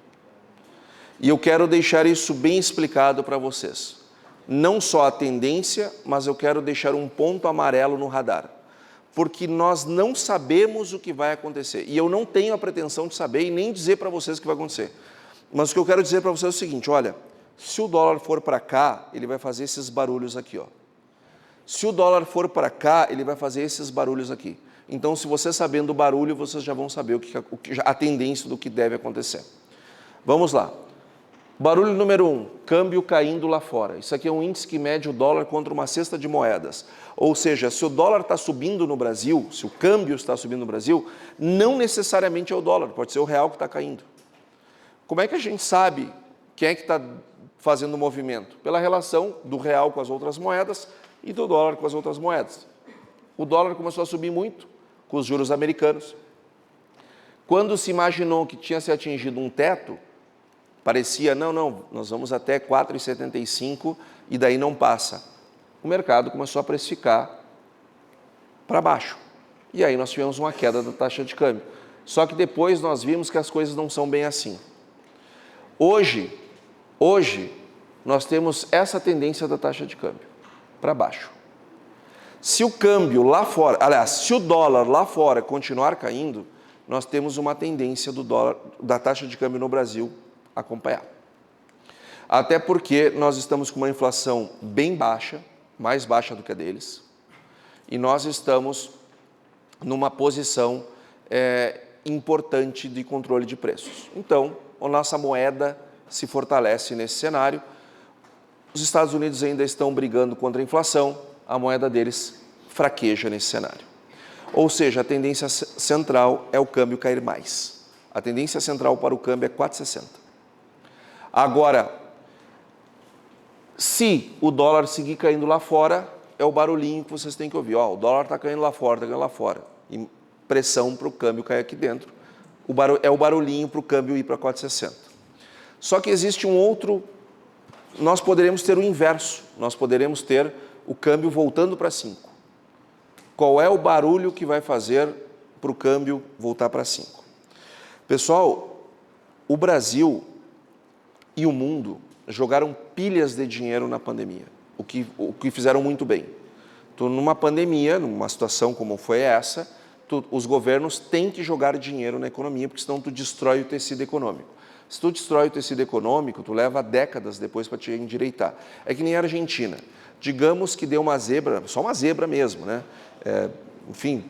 E eu quero deixar isso bem explicado para vocês. Não só a tendência, mas eu quero deixar um ponto amarelo no radar. Porque nós não sabemos o que vai acontecer. E eu não tenho a pretensão de saber e nem dizer para vocês o que vai acontecer. Mas o que eu quero dizer para vocês é o seguinte, olha, se o dólar for para cá, ele vai fazer esses barulhos aqui, ó. Se o dólar for para cá, ele vai fazer esses barulhos aqui. Então, se você sabendo o barulho, vocês já vão saber a tendência do que deve acontecer. Vamos lá. Barulho número 1, câmbio caindo lá fora. Isso aqui é um índice que mede o dólar contra uma cesta de moedas. Ou seja, se o dólar está subindo no Brasil, se o câmbio está subindo no Brasil, não necessariamente é o dólar, pode ser o real que está caindo. Como é que a gente sabe quem é que está fazendo o movimento? Pela relação do real com as outras moedas e do dólar com as outras moedas. O dólar começou a subir muito com os juros americanos. Quando se imaginou que tinha se atingido um teto, parecia, não, nós vamos até 4,75 e daí não passa. O mercado começou a precificar para baixo. E aí nós tivemos uma queda da taxa de câmbio. Só que depois nós vimos que as coisas não são bem assim. Hoje nós temos essa tendência da taxa de câmbio para baixo. Se o câmbio lá fora, aliás, se o dólar lá fora continuar caindo, nós temos uma tendência da taxa de câmbio no Brasil acompanhar. Até porque nós estamos com uma inflação bem baixa, mais baixa do que a deles, e nós estamos numa posição importante de controle de preços. Então, a nossa moeda se fortalece nesse cenário. Os Estados Unidos ainda estão brigando contra a inflação, a moeda deles fraqueja nesse cenário. Ou seja, a tendência central é o câmbio cair mais. A tendência central para o câmbio é 4,60. Agora, se o dólar seguir caindo lá fora, é o barulhinho que vocês têm que ouvir. O dólar está caindo lá fora, está caindo lá fora. E pressão para o câmbio cair aqui dentro. É o barulhinho para o câmbio ir para 4,60. Só que existe um outro... Nós poderemos ter o inverso. Nós poderemos ter o câmbio voltando para 5. Qual é o barulho que vai fazer para o câmbio voltar para 5? Pessoal, o Brasil e o mundo jogaram pilhas de dinheiro na pandemia, o que fizeram muito bem. Numa pandemia, numa situação como foi essa, os governos têm que jogar dinheiro na economia, porque senão tu destrói o tecido econômico. Se tu destrói o tecido econômico, tu leva décadas depois para te endireitar. É que nem a Argentina. Digamos que deu uma zebra, só uma zebra mesmo, né? Enfim,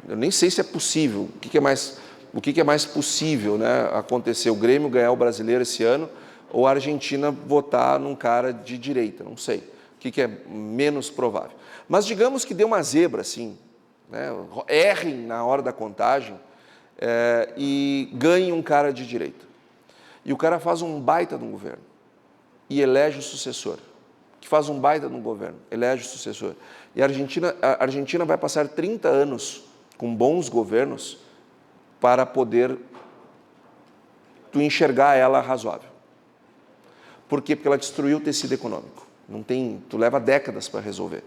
eu nem sei se é possível. O que é mais o que é mais possível, né, acontecer? O Grêmio ganhar o Brasileiro esse ano ou a Argentina votar num cara de direita? Não sei. O que é menos provável? Mas digamos que dê uma zebra, assim, né, errem na hora da contagem e ganhem um cara de direita. E o cara faz um baita de um governo e elege o sucessor, que faz um baita de um governo, elege o sucessor. E a Argentina vai passar 30 anos com bons governos para poder tu enxergar ela razoável. Por quê? Porque ela destruiu o tecido econômico. Não tem, tu leva décadas para resolver.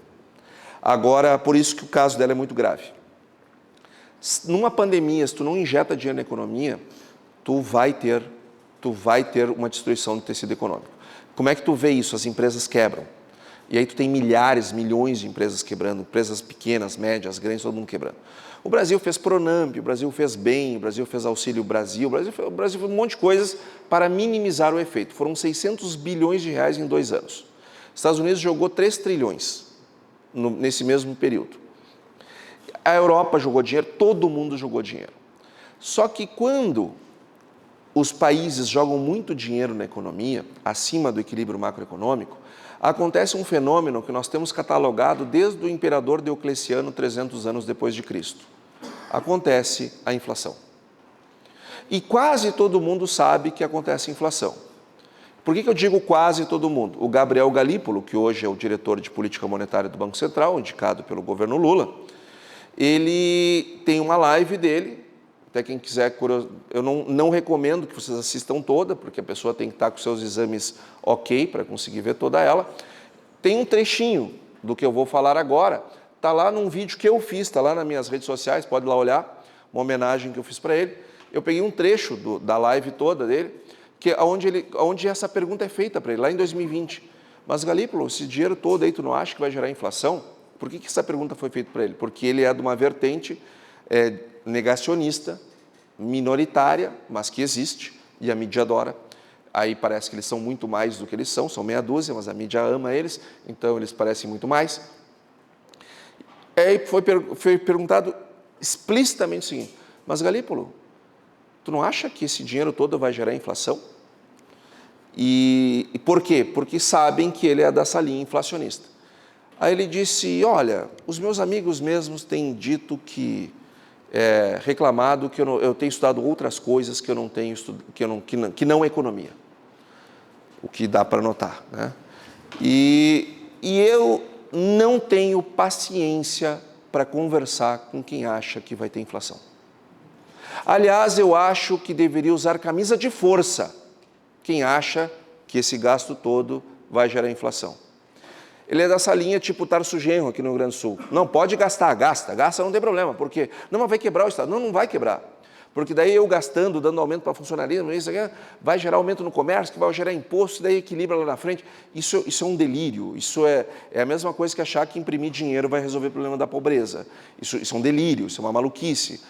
Agora, por isso que o caso dela é muito grave. Numa pandemia, se tu não injeta dinheiro na economia, tu vai ter uma destruição do tecido econômico. Como é que tu vê isso? As empresas quebram. E aí tu tem milhares, milhões de empresas quebrando, empresas pequenas, médias, grandes, todo mundo quebrando. O Brasil fez Pronamp, o Brasil fez BEM, o Brasil fez Auxílio Brasil, o Brasil fez um monte de coisas para minimizar o efeito. Foram 600 bilhões de reais em 2 anos. Os Estados Unidos jogou 3 trilhões nesse mesmo período. A Europa jogou dinheiro, todo mundo jogou dinheiro. Só que quando os países jogam muito dinheiro na economia, acima do equilíbrio macroeconômico, acontece um fenômeno que nós temos catalogado desde o imperador Diocleciano, 300 anos depois de Cristo. Acontece a inflação. E quase todo mundo sabe que acontece a inflação. Por que eu digo quase todo mundo? O Gabriel Galípolo, que hoje é o diretor de política monetária do Banco Central, indicado pelo governo Lula, ele tem uma live dele. Até quem quiser, eu não recomendo que vocês assistam toda, porque a pessoa tem que estar com seus exames ok para conseguir ver toda ela. Tem um trechinho do que eu vou falar agora, está lá num vídeo que eu fiz, está lá nas minhas redes sociais, pode ir lá olhar, uma homenagem que eu fiz para ele. Eu peguei um trecho da live toda dele, onde essa pergunta é feita para ele, lá em 2020. Mas, Galípolo, esse dinheiro todo aí, tu não acha que vai gerar inflação? Por que essa pergunta foi feita para ele? Porque ele é de uma vertente negacionista, minoritária, mas que existe, e a mídia adora. Aí parece que eles são muito mais do que eles são meia dúzia, mas a mídia ama eles, então eles parecem muito mais. Aí foi perguntado explicitamente o seguinte: mas Galípolo, tu não acha que esse dinheiro todo vai gerar inflação? E por quê? Porque sabem que ele é dessa linha inflacionista. Aí ele disse: olha, os meus amigos mesmos têm dito que reclamado que eu tenho estudado outras coisas que eu não tenho que não é economia, o que dá para notar, né? E eu não tenho paciência para conversar com quem acha que vai ter inflação. Aliás, eu acho que deveria usar camisa de força quem acha que esse gasto todo vai gerar inflação. Ele é dessa linha tipo Tarso Genro aqui no Rio Grande do Sul. Não, pode gastar, gasta não tem problema, porque não, mas vai quebrar o Estado. Não vai quebrar, porque daí eu gastando, dando aumento para funcionalismo, isso aqui, vai gerar aumento no comércio, que vai gerar imposto, daí equilibra lá na frente. Isso é um delírio, isso é a mesma coisa que achar que imprimir dinheiro vai resolver o problema da pobreza. Isso é um delírio, isso é uma maluquice.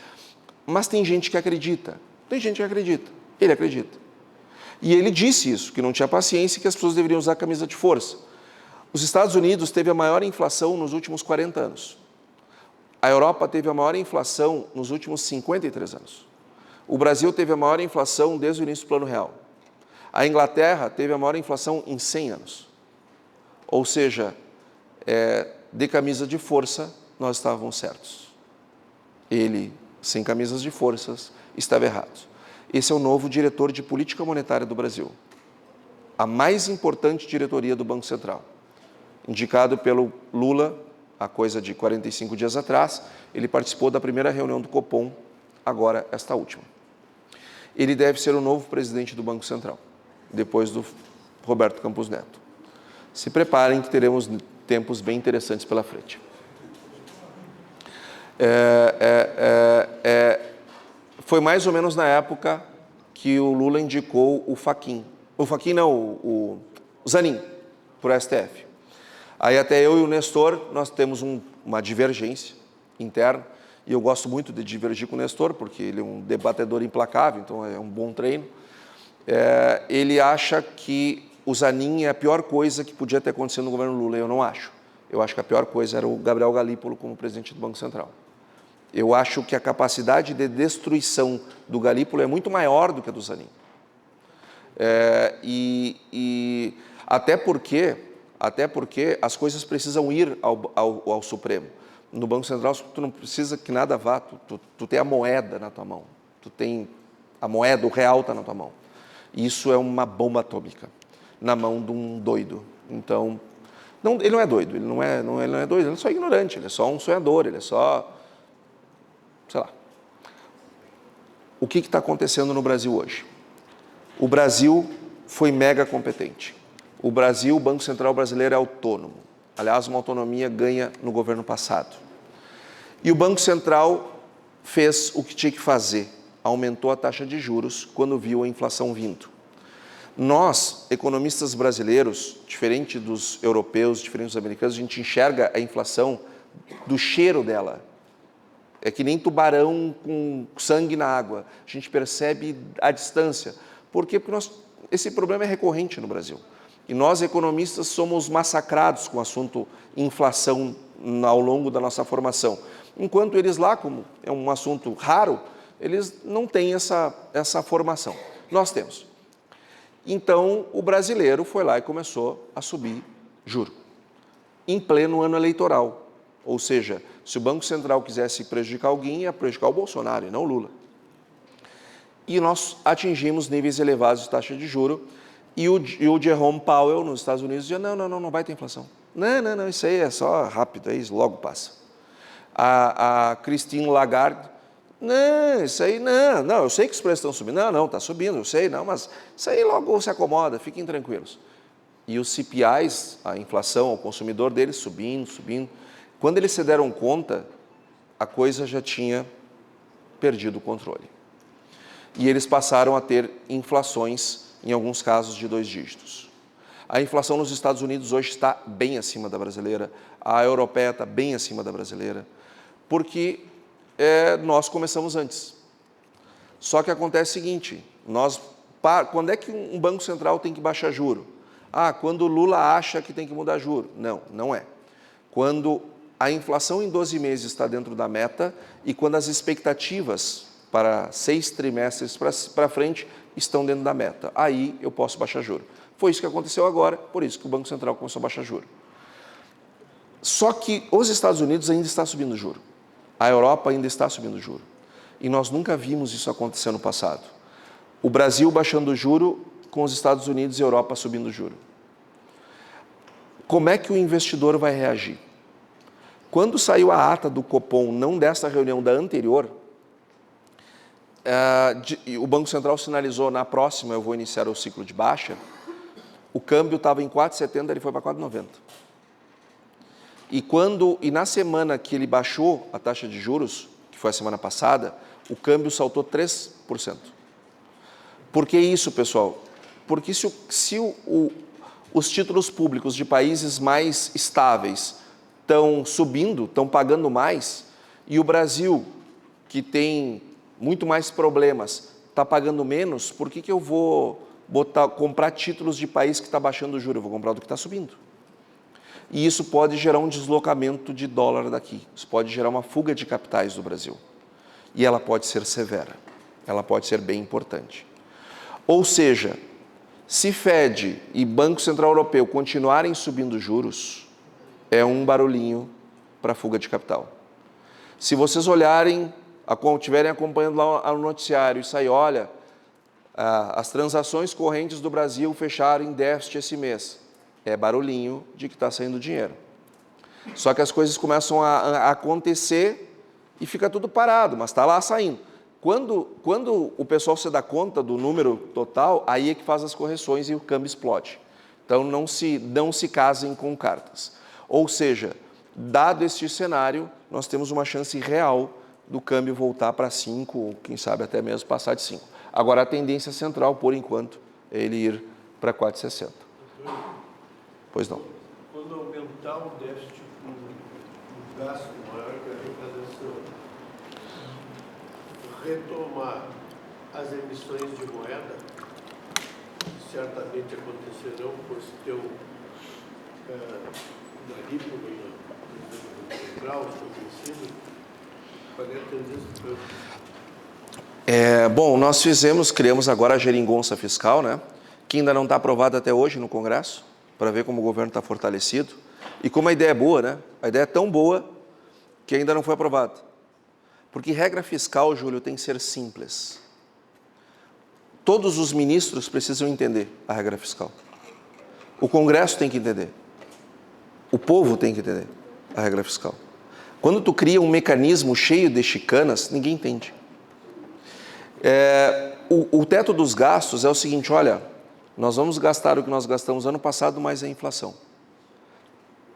Mas tem gente que acredita, ele acredita. E ele disse isso, que não tinha paciência e que as pessoas deveriam usar a camisa de força. Os Estados Unidos teve a maior inflação nos últimos 40 anos. A Europa teve a maior inflação nos últimos 53 anos. O Brasil teve a maior inflação desde o início do Plano Real. A Inglaterra teve a maior inflação em 100 anos. Ou seja, de camisa de força, nós estávamos certos. Ele, sem camisas de forças, estava errado. Esse é o novo diretor de política monetária do Brasil. A mais importante diretoria do Banco Central. Indicado pelo Lula, há coisa de 45 dias atrás, ele participou da primeira reunião do Copom, agora esta última. Ele deve ser o novo presidente do Banco Central, depois do Roberto Campos Neto. Se preparem que teremos tempos bem interessantes pela frente. Foi mais ou menos na época que o Lula indicou o Fachin. O Fachin não, o Zanin, para o STF. Aí até eu e o Nestor, nós temos uma divergência interna, e eu gosto muito de divergir com o Nestor, porque ele é um debatedor implacável, então é um bom treino. Ele acha que o Zanin é a pior coisa que podia ter acontecido no governo Lula, eu não acho. Eu acho que a pior coisa era o Gabriel Galípolo como presidente do Banco Central. Eu acho que a capacidade de destruição do galípolo é muito maior do que a do Zanin. E até porque as coisas precisam ir ao Supremo. No Banco Central, tu não precisa que nada vá, tu tem a moeda na tua mão, tu tem a moeda, o real está na tua mão. Isso é uma bomba atômica na mão de um doido. Então, ele não é doido, ele não é doido, ele é só ignorante, ele é só um sonhador, ele é só, sei lá. O que está acontecendo no Brasil hoje? O Brasil foi mega competente. O Banco Central brasileiro é autônomo. Aliás, uma autonomia ganha no governo passado. E o Banco Central fez o que tinha que fazer. Aumentou a taxa de juros quando viu a inflação vindo. Nós, economistas brasileiros, diferente dos europeus, diferente dos americanos, a gente enxerga a inflação do cheiro dela. É que nem tubarão com sangue na água. A gente percebe a distância. Por quê? Porque esse problema é recorrente no Brasil. E nós, economistas, somos massacrados com o assunto inflação ao longo da nossa formação. Enquanto eles lá, como é um assunto raro, eles não têm essa formação. Nós temos. Então, o brasileiro foi lá e começou a subir juro, em pleno ano eleitoral. Ou seja, se o Banco Central quisesse prejudicar alguém, ia prejudicar o Bolsonaro e não o Lula. E nós atingimos níveis elevados de taxa de juros, e o Jerome Powell, nos Estados Unidos, dizia, não vai ter inflação. Não, isso aí é só rápido, aí logo passa. A Christine Lagarde, não, isso aí não, eu sei que os preços estão subindo. Não, está subindo, eu sei, mas isso aí logo se acomoda, fiquem tranquilos. E os CPIs, a inflação ao consumidor deles, subindo. Quando eles se deram conta, a coisa já tinha perdido o controle. E eles passaram a ter inflações, em alguns casos, de 2 dígitos. A inflação nos Estados Unidos hoje está bem acima da brasileira, a europeia está bem acima da brasileira, porque nós começamos antes. Só que acontece o seguinte, quando é que um Banco Central tem que baixar juro? Quando o Lula acha que tem que mudar juro. Não é. Quando a inflação em 12 meses está dentro da meta e quando as expectativas para 6 trimestres para frente estão dentro da meta. Aí eu posso baixar juro. Foi isso que aconteceu agora, por isso que o Banco Central começou a baixar juro. Só que os Estados Unidos ainda está subindo juro. A Europa ainda está subindo juro. E nós nunca vimos isso acontecer no passado. O Brasil baixando juro com os Estados Unidos e a Europa subindo juro. Como é que o investidor vai reagir? Quando saiu a ata do Copom, não dessa reunião, da anterior, o Banco Central sinalizou, na próxima eu vou iniciar o ciclo de baixa, o câmbio estava em 4,70, ele foi para 4,90. E na semana que ele baixou a taxa de juros, que foi a semana passada, o câmbio saltou 3%. Por que isso, pessoal? Porque se os títulos públicos de países mais estáveis estão subindo, estão pagando mais, e o Brasil, que tem muito mais problemas, está pagando menos, por que eu vou comprar títulos de país que está baixando o juro? Eu vou comprar do que está subindo. E isso pode gerar um deslocamento de dólar daqui, isso pode gerar uma fuga de capitais do Brasil. E ela pode ser severa, ela pode ser bem importante. Ou seja, se Fed e Banco Central Europeu continuarem subindo juros, é um barulhinho para fuga de capital. Se vocês olharem, estiverem acompanhando lá no noticiário e sair, olha, as transações correntes do Brasil fecharam em déficit esse mês, é barulhinho de que está saindo dinheiro. Só que as coisas começam a acontecer e fica tudo parado, mas está lá saindo. Quando o pessoal se dá conta do número total, aí é que faz as correções e o câmbio explode. Então, não se casem com cartas. Ou seja, dado este cenário, nós temos uma chance real do câmbio voltar para 5, ou quem sabe até mesmo passar de 5. Agora, a tendência central, por enquanto, é ele ir para 4,60. Pois não. Quando aumentar o déficit com gasto maior que a arrecadação, retomar as emissões de moeda, que certamente acontecerão por se ter o galípolo central estabelecido, Bom, nós criamos agora a geringonça fiscal, né? Que ainda não está aprovada até hoje no Congresso, para ver como o governo está fortalecido. E como a ideia é boa, né? A ideia é tão boa que ainda não foi aprovada. Porque regra fiscal, Júlio, tem que ser simples. Todos os ministros precisam entender a regra fiscal. O Congresso tem que entender. O povo tem que entender a regra fiscal. Quando tu cria um mecanismo cheio de chicanas, ninguém entende. O teto dos gastos é o seguinte, olha, nós vamos gastar o que nós gastamos ano passado mais a inflação.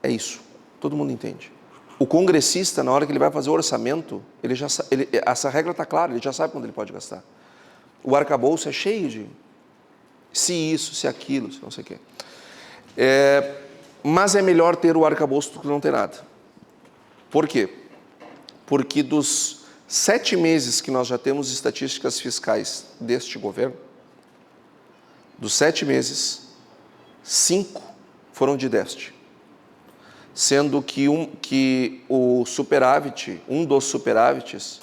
É isso, todo mundo entende. O congressista, na hora que ele vai fazer o orçamento, essa regra está clara, ele já sabe quando ele pode gastar. O arcabouço é cheio de se isso, se aquilo, se não sei o quê. Mas é melhor ter o arcabouço do que não ter nada. Por quê? Porque dos 7 meses que nós já temos estatísticas fiscais deste governo, dos 7 meses, 5 foram de déficit. Sendo que o superávit, um dos superávites,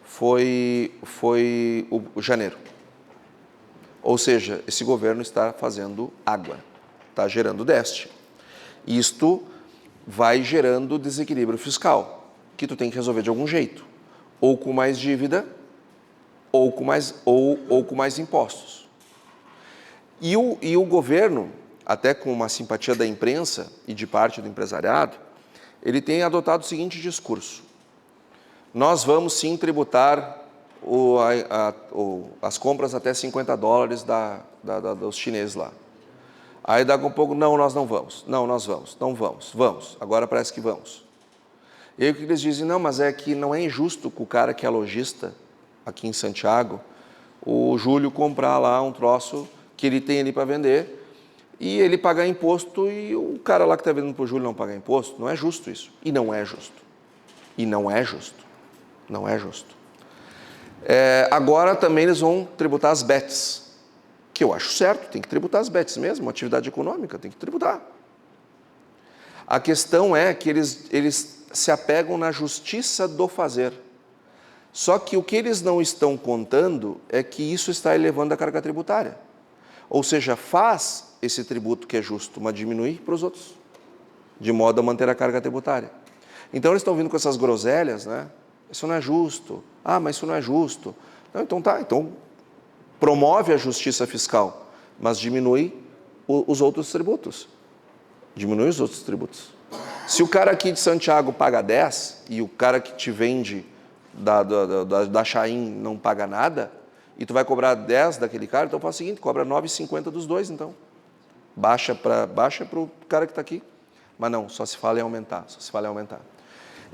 foi o janeiro. Ou seja, esse governo está fazendo água, está gerando déficit. Isto vai gerando desequilíbrio fiscal, que tu tem que resolver de algum jeito. Ou com mais dívida, ou com mais impostos. E o governo, até com uma simpatia da imprensa e de parte do empresariado, ele tem adotado o seguinte discurso: nós vamos sim tributar as compras até $50 dos chineses lá. Aí daqui a um pouco, não, nós não vamos. Não, nós vamos. Não vamos. Vamos. Agora parece que vamos. E aí o que eles dizem? Não, mas é que não é injusto com o cara que é lojista aqui em Santiago, o Júlio comprar lá um troço que ele tem ali para vender e ele pagar imposto e o cara lá que está vendendo para o Júlio não pagar imposto. Não é justo isso. E não é justo. E não é justo. Não é justo. Agora também eles vão tributar as bets, que eu acho certo, tem que tributar as bets mesmo, uma atividade econômica, tem que tributar. A questão é que eles se apegam na justiça do fazer. Só que o que eles não estão contando é que isso está elevando a carga tributária. Ou seja, faz esse tributo que é justo, mas diminuir para os outros, de modo a manter a carga tributária. Então eles estão vindo com essas groselhas, né? Isso não é justo. Ah, mas isso não é justo. Não, então tá, então promove a justiça fiscal, mas diminui os outros tributos. Diminui os outros tributos. Se o cara aqui de Santiago paga 10 e o cara que te vende da Chain não paga nada, e tu vai cobrar 10 daquele cara, então faz o seguinte, cobra 9,50 dos dois, então. Baixa para o cara que está aqui. Mas não, só se fala em aumentar,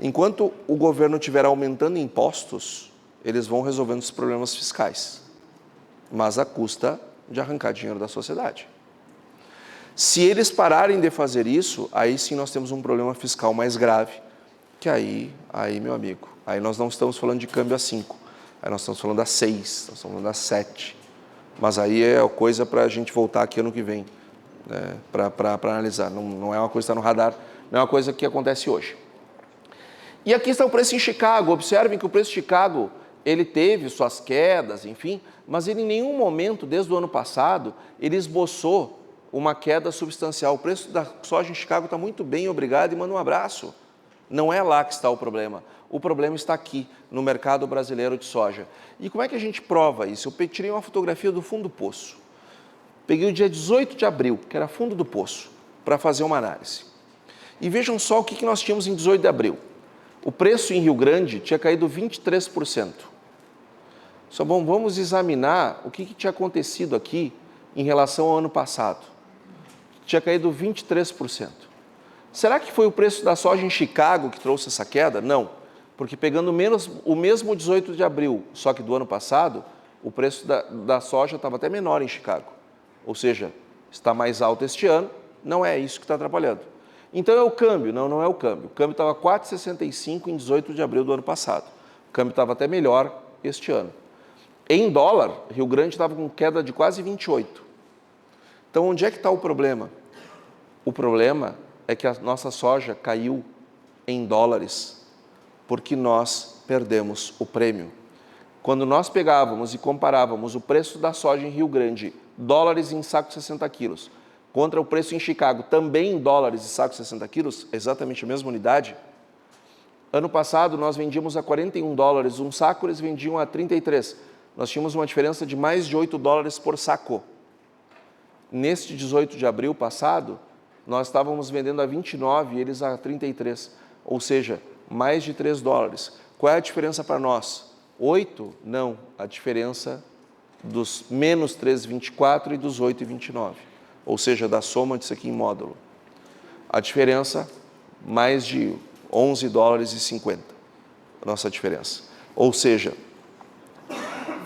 Enquanto o governo estiver aumentando impostos, eles vão resolvendo os problemas fiscais, mas à custa de arrancar dinheiro da sociedade. Se eles pararem de fazer isso, aí sim nós temos um problema fiscal mais grave, que aí meu amigo, aí nós não estamos falando de câmbio a 5, aí nós estamos falando a 6, nós estamos falando a 7, mas aí é coisa para a gente voltar aqui ano que vem, né, para analisar, não é uma coisa que está no radar, não é uma coisa que acontece hoje. E aqui está o preço em Chicago. Observem que o preço de Chicago, ele teve suas quedas, enfim, mas ele em nenhum momento, desde o ano passado, ele esboçou uma queda substancial. O preço da soja em Chicago está muito bem, obrigado e manda um abraço. Não é lá que está o problema. O problema está aqui, no mercado brasileiro de soja. E como é que a gente prova isso? Eu tirei uma fotografia do fundo do poço. Peguei o dia 18 de abril, que era fundo do poço, para fazer uma análise. E vejam só o que nós tínhamos em 18 de abril. O preço em Rio Grande tinha caído 23%. Só bom, vamos examinar o que tinha acontecido aqui em relação ao ano passado. Tinha caído 23%. Será que foi o preço da soja em Chicago que trouxe essa queda? Não, porque pegando o mesmo 18 de abril, só que do ano passado, o preço da soja estava até menor em Chicago. Ou seja, está mais alto este ano, não é isso que está atrapalhando. Então é o câmbio? Não, não é o câmbio. O câmbio estava 4,65 em 18 de abril do ano passado. O câmbio estava até melhor este ano. Em dólar, Rio Grande estava com queda de quase 28. Então onde é que está o problema? O problema é que a nossa soja caiu em dólares porque nós perdemos o prêmio. Quando nós pegávamos e comparávamos o preço da soja em Rio Grande, dólares em saco 60 quilos, contra o preço em Chicago, também em dólares e saco 60 quilos, exatamente a mesma unidade, ano passado nós vendíamos a 41 dólares um saco, eles vendiam a 33. Nós tínhamos uma diferença de mais de 8 dólares por saco. Neste 18 de abril passado, nós estávamos vendendo a 29 e eles a 33, ou seja, mais de 3 dólares. Qual é a diferença para nós? 8? Não, a diferença dos menos 3,24 e dos 8,29, ou seja, da soma disso aqui em módulo. A diferença, mais de 11 dólares e 50, a nossa diferença. Ou seja,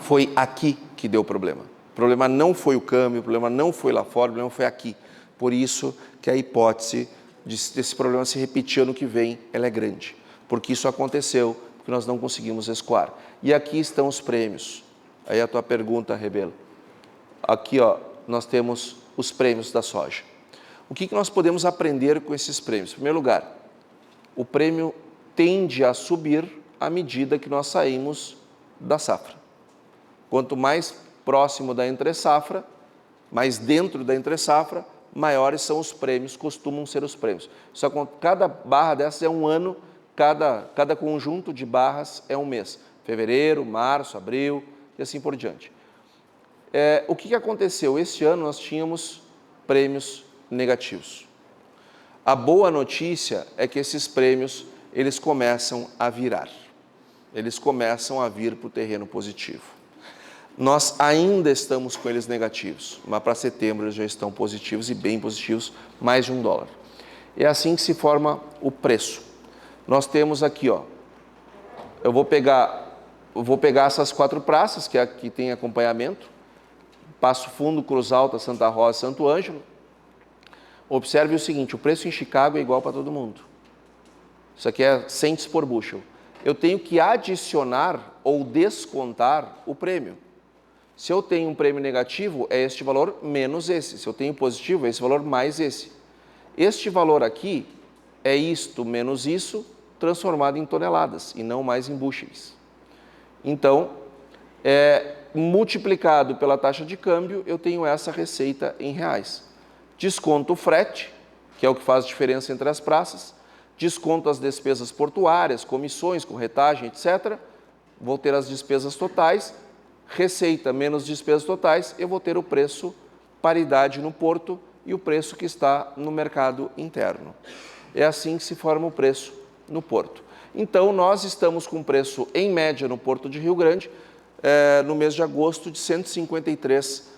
foi aqui que deu o problema. O problema não foi o câmbio, o problema não foi lá fora, o problema foi aqui. Por isso que a hipótese desse problema se repetir ano que vem, ela é grande. Porque isso aconteceu, porque nós não conseguimos escoar. E aqui estão os prêmios. Aí a tua pergunta, Rebelo. Aqui, ó, nós temos os prêmios da soja. O que nós podemos aprender com esses prêmios? Em primeiro lugar, o prêmio tende a subir à medida que nós saímos da safra. Quanto mais próximo da entre-safra, mais dentro da entre-safra, maiores são os prêmios, costumam ser os prêmios. Só que cada barra dessas é um ano, cada conjunto de barras é um mês. Fevereiro, março, abril e assim por diante. O que aconteceu? Este ano nós tínhamos prêmios negativos. A boa notícia é que esses prêmios, eles começam a virar. Eles começam a vir para o terreno positivo. Nós ainda estamos com eles negativos, mas para setembro eles já estão positivos e bem positivos, mais de $1. É assim que se forma o preço. Nós temos aqui, ó, eu vou pegar essas 4 praças, que aqui tem acompanhamento, Passo Fundo, Cruz Alta, Santa Rosa, Santo Ângelo. Observe o seguinte, o preço em Chicago é igual para todo mundo. Isso aqui é cents por bushel. Eu tenho que adicionar ou descontar o prêmio. Se eu tenho um prêmio negativo, é este valor menos esse. Se eu tenho positivo, é esse valor mais esse. Este valor aqui é isto menos isso, transformado em toneladas, e não mais em bushels. Então, multiplicado pela taxa de câmbio, eu tenho essa receita em reais. Desconto o frete, que é o que faz diferença entre as praças, desconto as despesas portuárias, comissões, corretagem, etc. Vou ter as despesas totais, receita menos despesas totais, eu vou ter o preço paridade no porto e o preço que está no mercado interno. É assim que se forma o preço no porto. Então, nós estamos com preço, em média, no Porto de Rio Grande, no mês de agosto, de R$ 153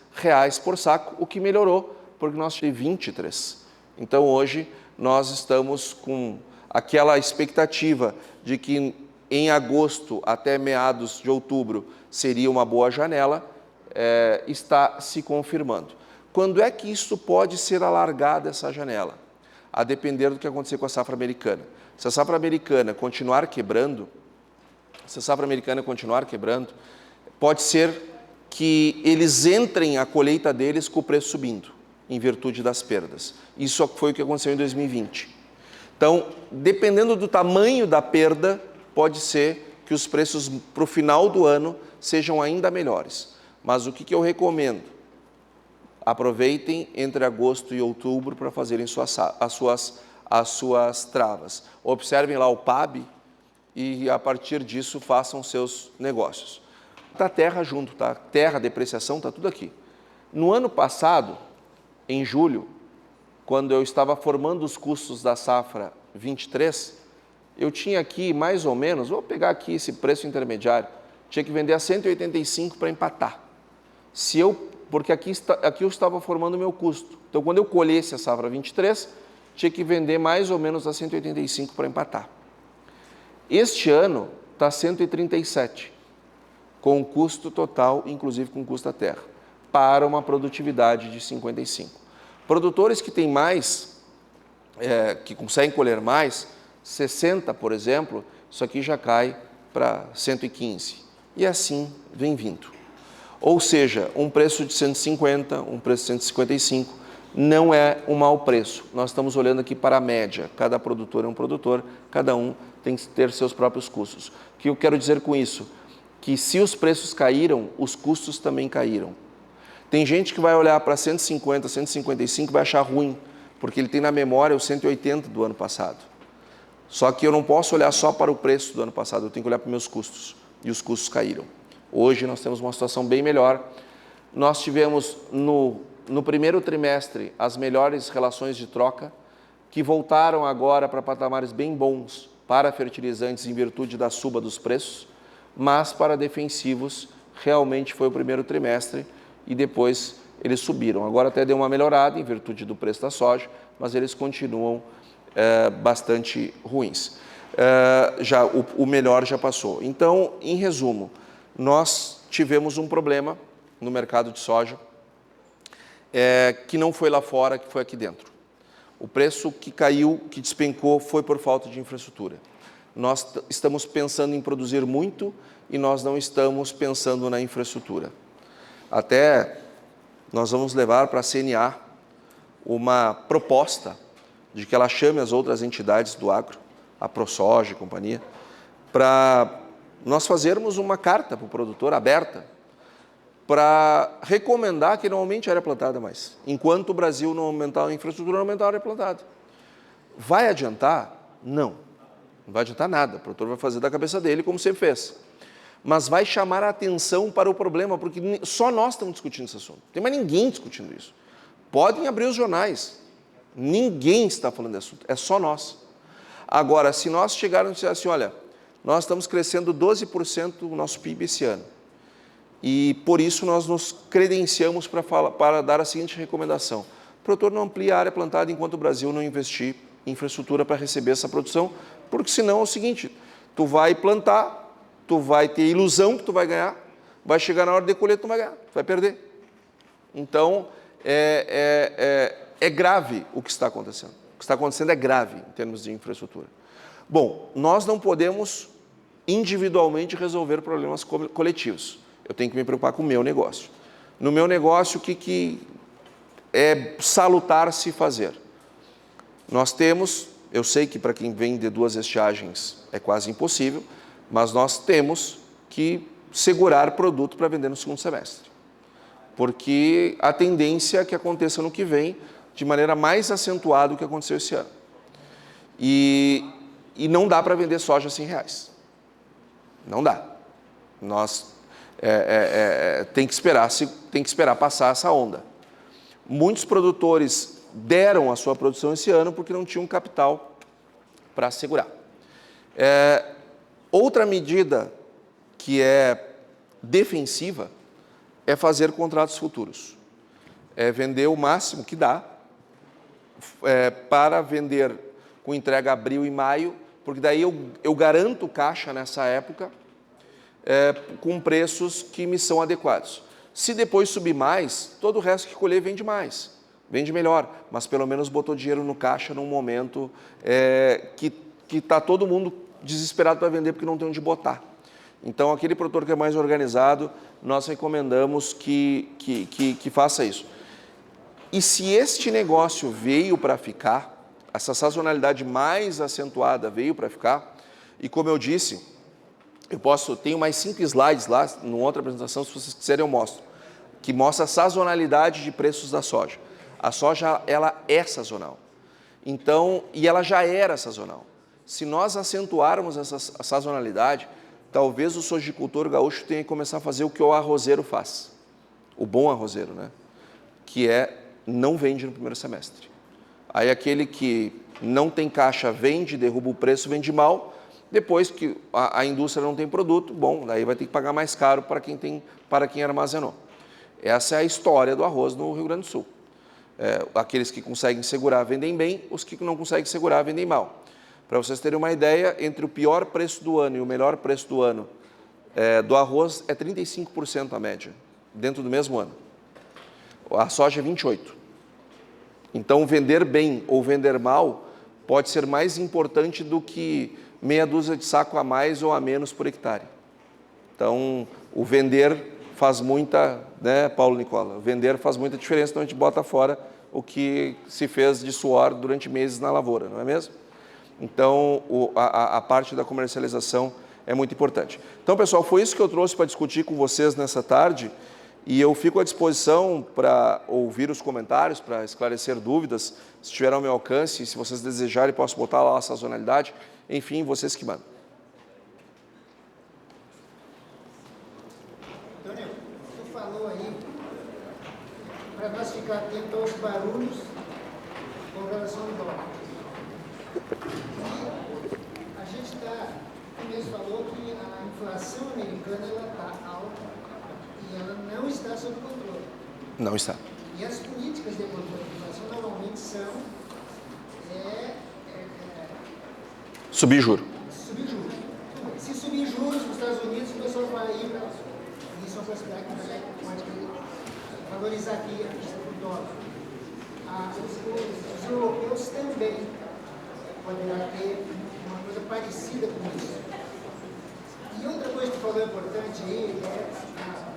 por saco, o que melhorou, porque nós tivemos 23. Então, hoje, nós estamos com aquela expectativa de que em agosto até meados de outubro seria uma boa janela, está se confirmando. Quando é que isso pode ser alargada, essa janela? A depender do que acontecer com a safra americana. Se a safra americana continuar quebrando, pode ser que eles entrem a colheita deles com o preço subindo, em virtude das perdas. Isso foi o que aconteceu em 2020. Então, dependendo do tamanho da perda, pode ser que os preços para o final do ano sejam ainda melhores. Mas o que eu recomendo? Aproveitem entre agosto e outubro para fazerem as suas travas. Observem lá o PAB e, a partir disso, façam seus negócios. Está terra junto, tá? Terra, depreciação, está tudo aqui. No ano passado, em julho, quando eu estava formando os custos da safra 23, eu tinha aqui mais ou menos, vou pegar aqui esse preço intermediário, tinha que vender a 185 para empatar. Porque aqui eu estava formando o meu custo. Então, quando eu colhesse a safra 23, tinha que vender mais ou menos a 185 para empatar. Este ano está 137, com o custo total, inclusive com o custo da terra, para uma produtividade de 55. Produtores que têm mais, que conseguem colher mais, 60, por exemplo, isso aqui já cai para 115. E assim vem vindo. Ou seja, um preço de 150, um preço de 155, não é um mau preço. Nós estamos olhando aqui para a média. Cada produtor é um produtor, cada um tem que ter seus próprios custos. O que eu quero dizer com isso? Que se os preços caíram, os custos também caíram. Tem gente que vai olhar para 150, 155 e vai achar ruim, porque ele tem na memória os 180 do ano passado. Só que eu não posso olhar só para o preço do ano passado, eu tenho que olhar para os meus custos. E os custos caíram. Hoje nós temos uma situação bem melhor. Nós tivemos no primeiro trimestre as melhores relações de troca, que voltaram agora para patamares bem bons para fertilizantes em virtude da suba dos preços, mas para defensivos realmente foi o primeiro trimestre e depois eles subiram. Agora até deu uma melhorada em virtude do preço da soja, mas eles continuam bastante ruins. O melhor já passou. Então, em resumo, nós tivemos um problema no mercado de soja que não foi lá fora, que foi aqui dentro. O preço que caiu, que despencou, foi por falta de infraestrutura. Nós estamos pensando em produzir muito e nós não estamos pensando na infraestrutura. Até nós vamos levar para a CNA uma proposta de que ela chame as outras entidades do agro, a ProSoja e companhia, para nós fazermos uma carta para o produtor aberta, para recomendar que não aumente a área plantada mais. Enquanto o Brasil não aumentar a infraestrutura, não aumentar a área plantada. Vai adiantar? Não. Não vai adiantar nada. O produtor vai fazer da cabeça dele como sempre fez. Mas vai chamar a atenção para o problema, porque só nós estamos discutindo esse assunto. Não tem mais ninguém discutindo isso. Podem abrir os jornais. Ninguém está falando desse assunto. É só nós. Agora, se nós chegarmos e dissermos assim, olha, nós estamos crescendo 12% o nosso PIB esse ano. E por isso nós nos credenciamos para dar a seguinte recomendação. O produtor não amplia a área plantada enquanto o Brasil não investir em infraestrutura para receber essa produção, porque senão é o seguinte, tu vai plantar, tu vai ter ilusão que tu vai ganhar, vai chegar na hora de colher, tu não vai ganhar, tu vai perder. Então, é grave o que está acontecendo. O que está acontecendo é grave em termos de infraestrutura. Bom, nós não podemos individualmente resolver problemas coletivos. Eu tenho que me preocupar com o meu negócio. No meu negócio, o que é salutar se fazer? Nós temos, eu sei que para quem vem de 2 estiagens é quase impossível, mas nós temos que segurar produto para vender no segundo semestre. Porque a tendência é que aconteça no que vem de maneira mais acentuada do que aconteceu esse ano. E não dá para vender soja a R$100. Não dá. Nós tem que esperar passar essa onda. Muitos produtores deram a sua produção esse ano porque não tinham capital para segurar. Outra medida que é defensiva é fazer contratos futuros. É vender o máximo que dá para vender com entrega abril e maio, porque daí eu garanto caixa nessa época com preços que me são adequados. Se depois subir mais, todo o resto que colher vende mais, vende melhor, mas pelo menos botou dinheiro no caixa num momento que está todo mundo desesperado para vender porque não tem onde botar. Então, aquele produtor que é mais organizado, nós recomendamos que faça isso. E se este negócio veio para ficar, essa sazonalidade mais acentuada veio para ficar, e como eu disse, tenho mais 5 slides lá, numa outra apresentação, se vocês quiserem eu mostro, que mostra a sazonalidade de preços da soja. A soja, ela é sazonal. Então, e ela já era sazonal. Se nós acentuarmos essa sazonalidade, talvez o sojicultor gaúcho tenha que começar a fazer o que o arrozeiro faz. O bom arrozeiro, né? Que não vende no primeiro semestre. Aí aquele que não tem caixa vende, derruba o preço, vende mal. Depois que a indústria não tem produto, bom, daí vai ter que pagar mais caro para quem armazenou. Essa é a história do arroz no Rio Grande do Sul. Aqueles que conseguem segurar vendem bem, os que não conseguem segurar vendem mal. Para vocês terem uma ideia, entre o pior preço do ano e o melhor preço do ano do arroz é 35% a média, dentro do mesmo ano. A soja é 28%. Então, vender bem ou vender mal pode ser mais importante do que meia dúzia de saco a mais ou a menos por hectare. Então, o vender faz muita, né, Paulo Nicola? O vender faz muita diferença, então a gente bota fora o que se fez de suor durante meses na lavoura, não é mesmo? Então, a parte da comercialização é muito importante. Então, pessoal, foi isso que eu trouxe para discutir com vocês nessa tarde e eu fico à disposição para ouvir os comentários, para esclarecer dúvidas, se tiver ao meu alcance, se vocês desejarem, posso botar lá a sazonalidade, enfim, vocês que mandam. Antônio, tu falou aí para nós ficar atentos aos barulhos com relação ao dólar. E a gente está, tu mesmo falou que a inflação americana está alta e ela não está sob controle. Não está. E as políticas de controle de inflação normalmente são Subir juro. subir juros. Se subir juros nos Estados Unidos, o pessoal vai ir para isso é uma possibilidade que pode valorizar aqui a questão do dólar. Os europeus também poderá ter uma coisa parecida com isso. E outra coisa que falou importante aí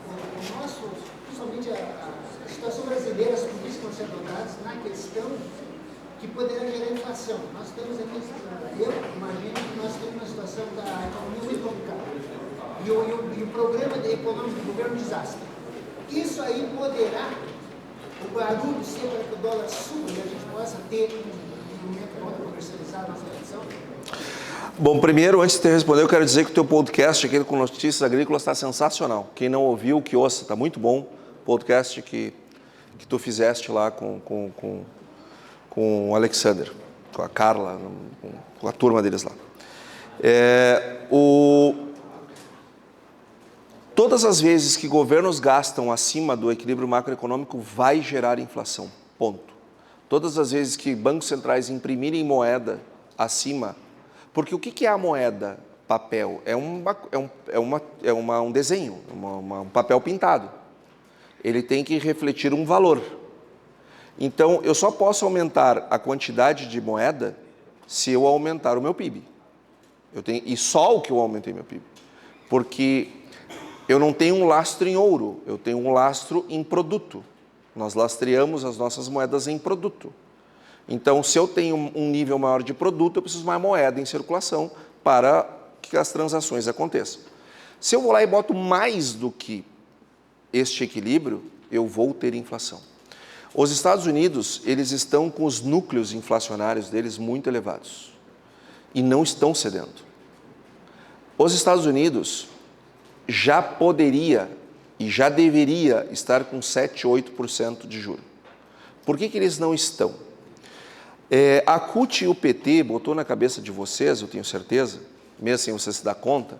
o nosso, principalmente a situação brasileira, as políticas que estão sendo adotadas na questão que poderá gerar inflação. Nós estamos aqui, eu imagino que nós temos uma situação da economia muito complicada. E o programa econômico do governo desastre. Isso aí poderá, o barulho ser para que o dólar suba e a gente possa ter um momento bom de comercializar a nossa produção? Bom, primeiro, antes de te responder, eu quero dizer que o teu podcast aqui com Notícias Agrícolas está sensacional. Quem não ouviu, que ouça, está muito bom o podcast que tu fizeste lá com o Alexander, com a Carla, com a turma deles lá. Todas as vezes que governos gastam acima do equilíbrio macroeconômico, vai gerar inflação, ponto. Todas as vezes que bancos centrais imprimirem moeda acima, porque o que é a moeda? Papel. É um desenho, um papel pintado. Ele tem que refletir um valor. Então, eu só posso aumentar a quantidade de moeda se eu aumentar o meu PIB. E só o que eu aumentei meu PIB. Porque eu não tenho um lastro em ouro, eu tenho um lastro em produto. Nós lastreamos as nossas moedas em produto. Então, se eu tenho um nível maior de produto, eu preciso mais moeda em circulação para que as transações aconteçam. Se eu vou lá e boto mais do que este equilíbrio, eu vou ter inflação. Os Estados Unidos, eles estão com os núcleos inflacionários deles muito elevados e não estão cedendo. Os Estados Unidos já poderia e já deveria estar com 7, 8% de juros. Por que eles não estão? A CUT e o PT botou na cabeça de vocês, eu tenho certeza, mesmo sem você se dar conta,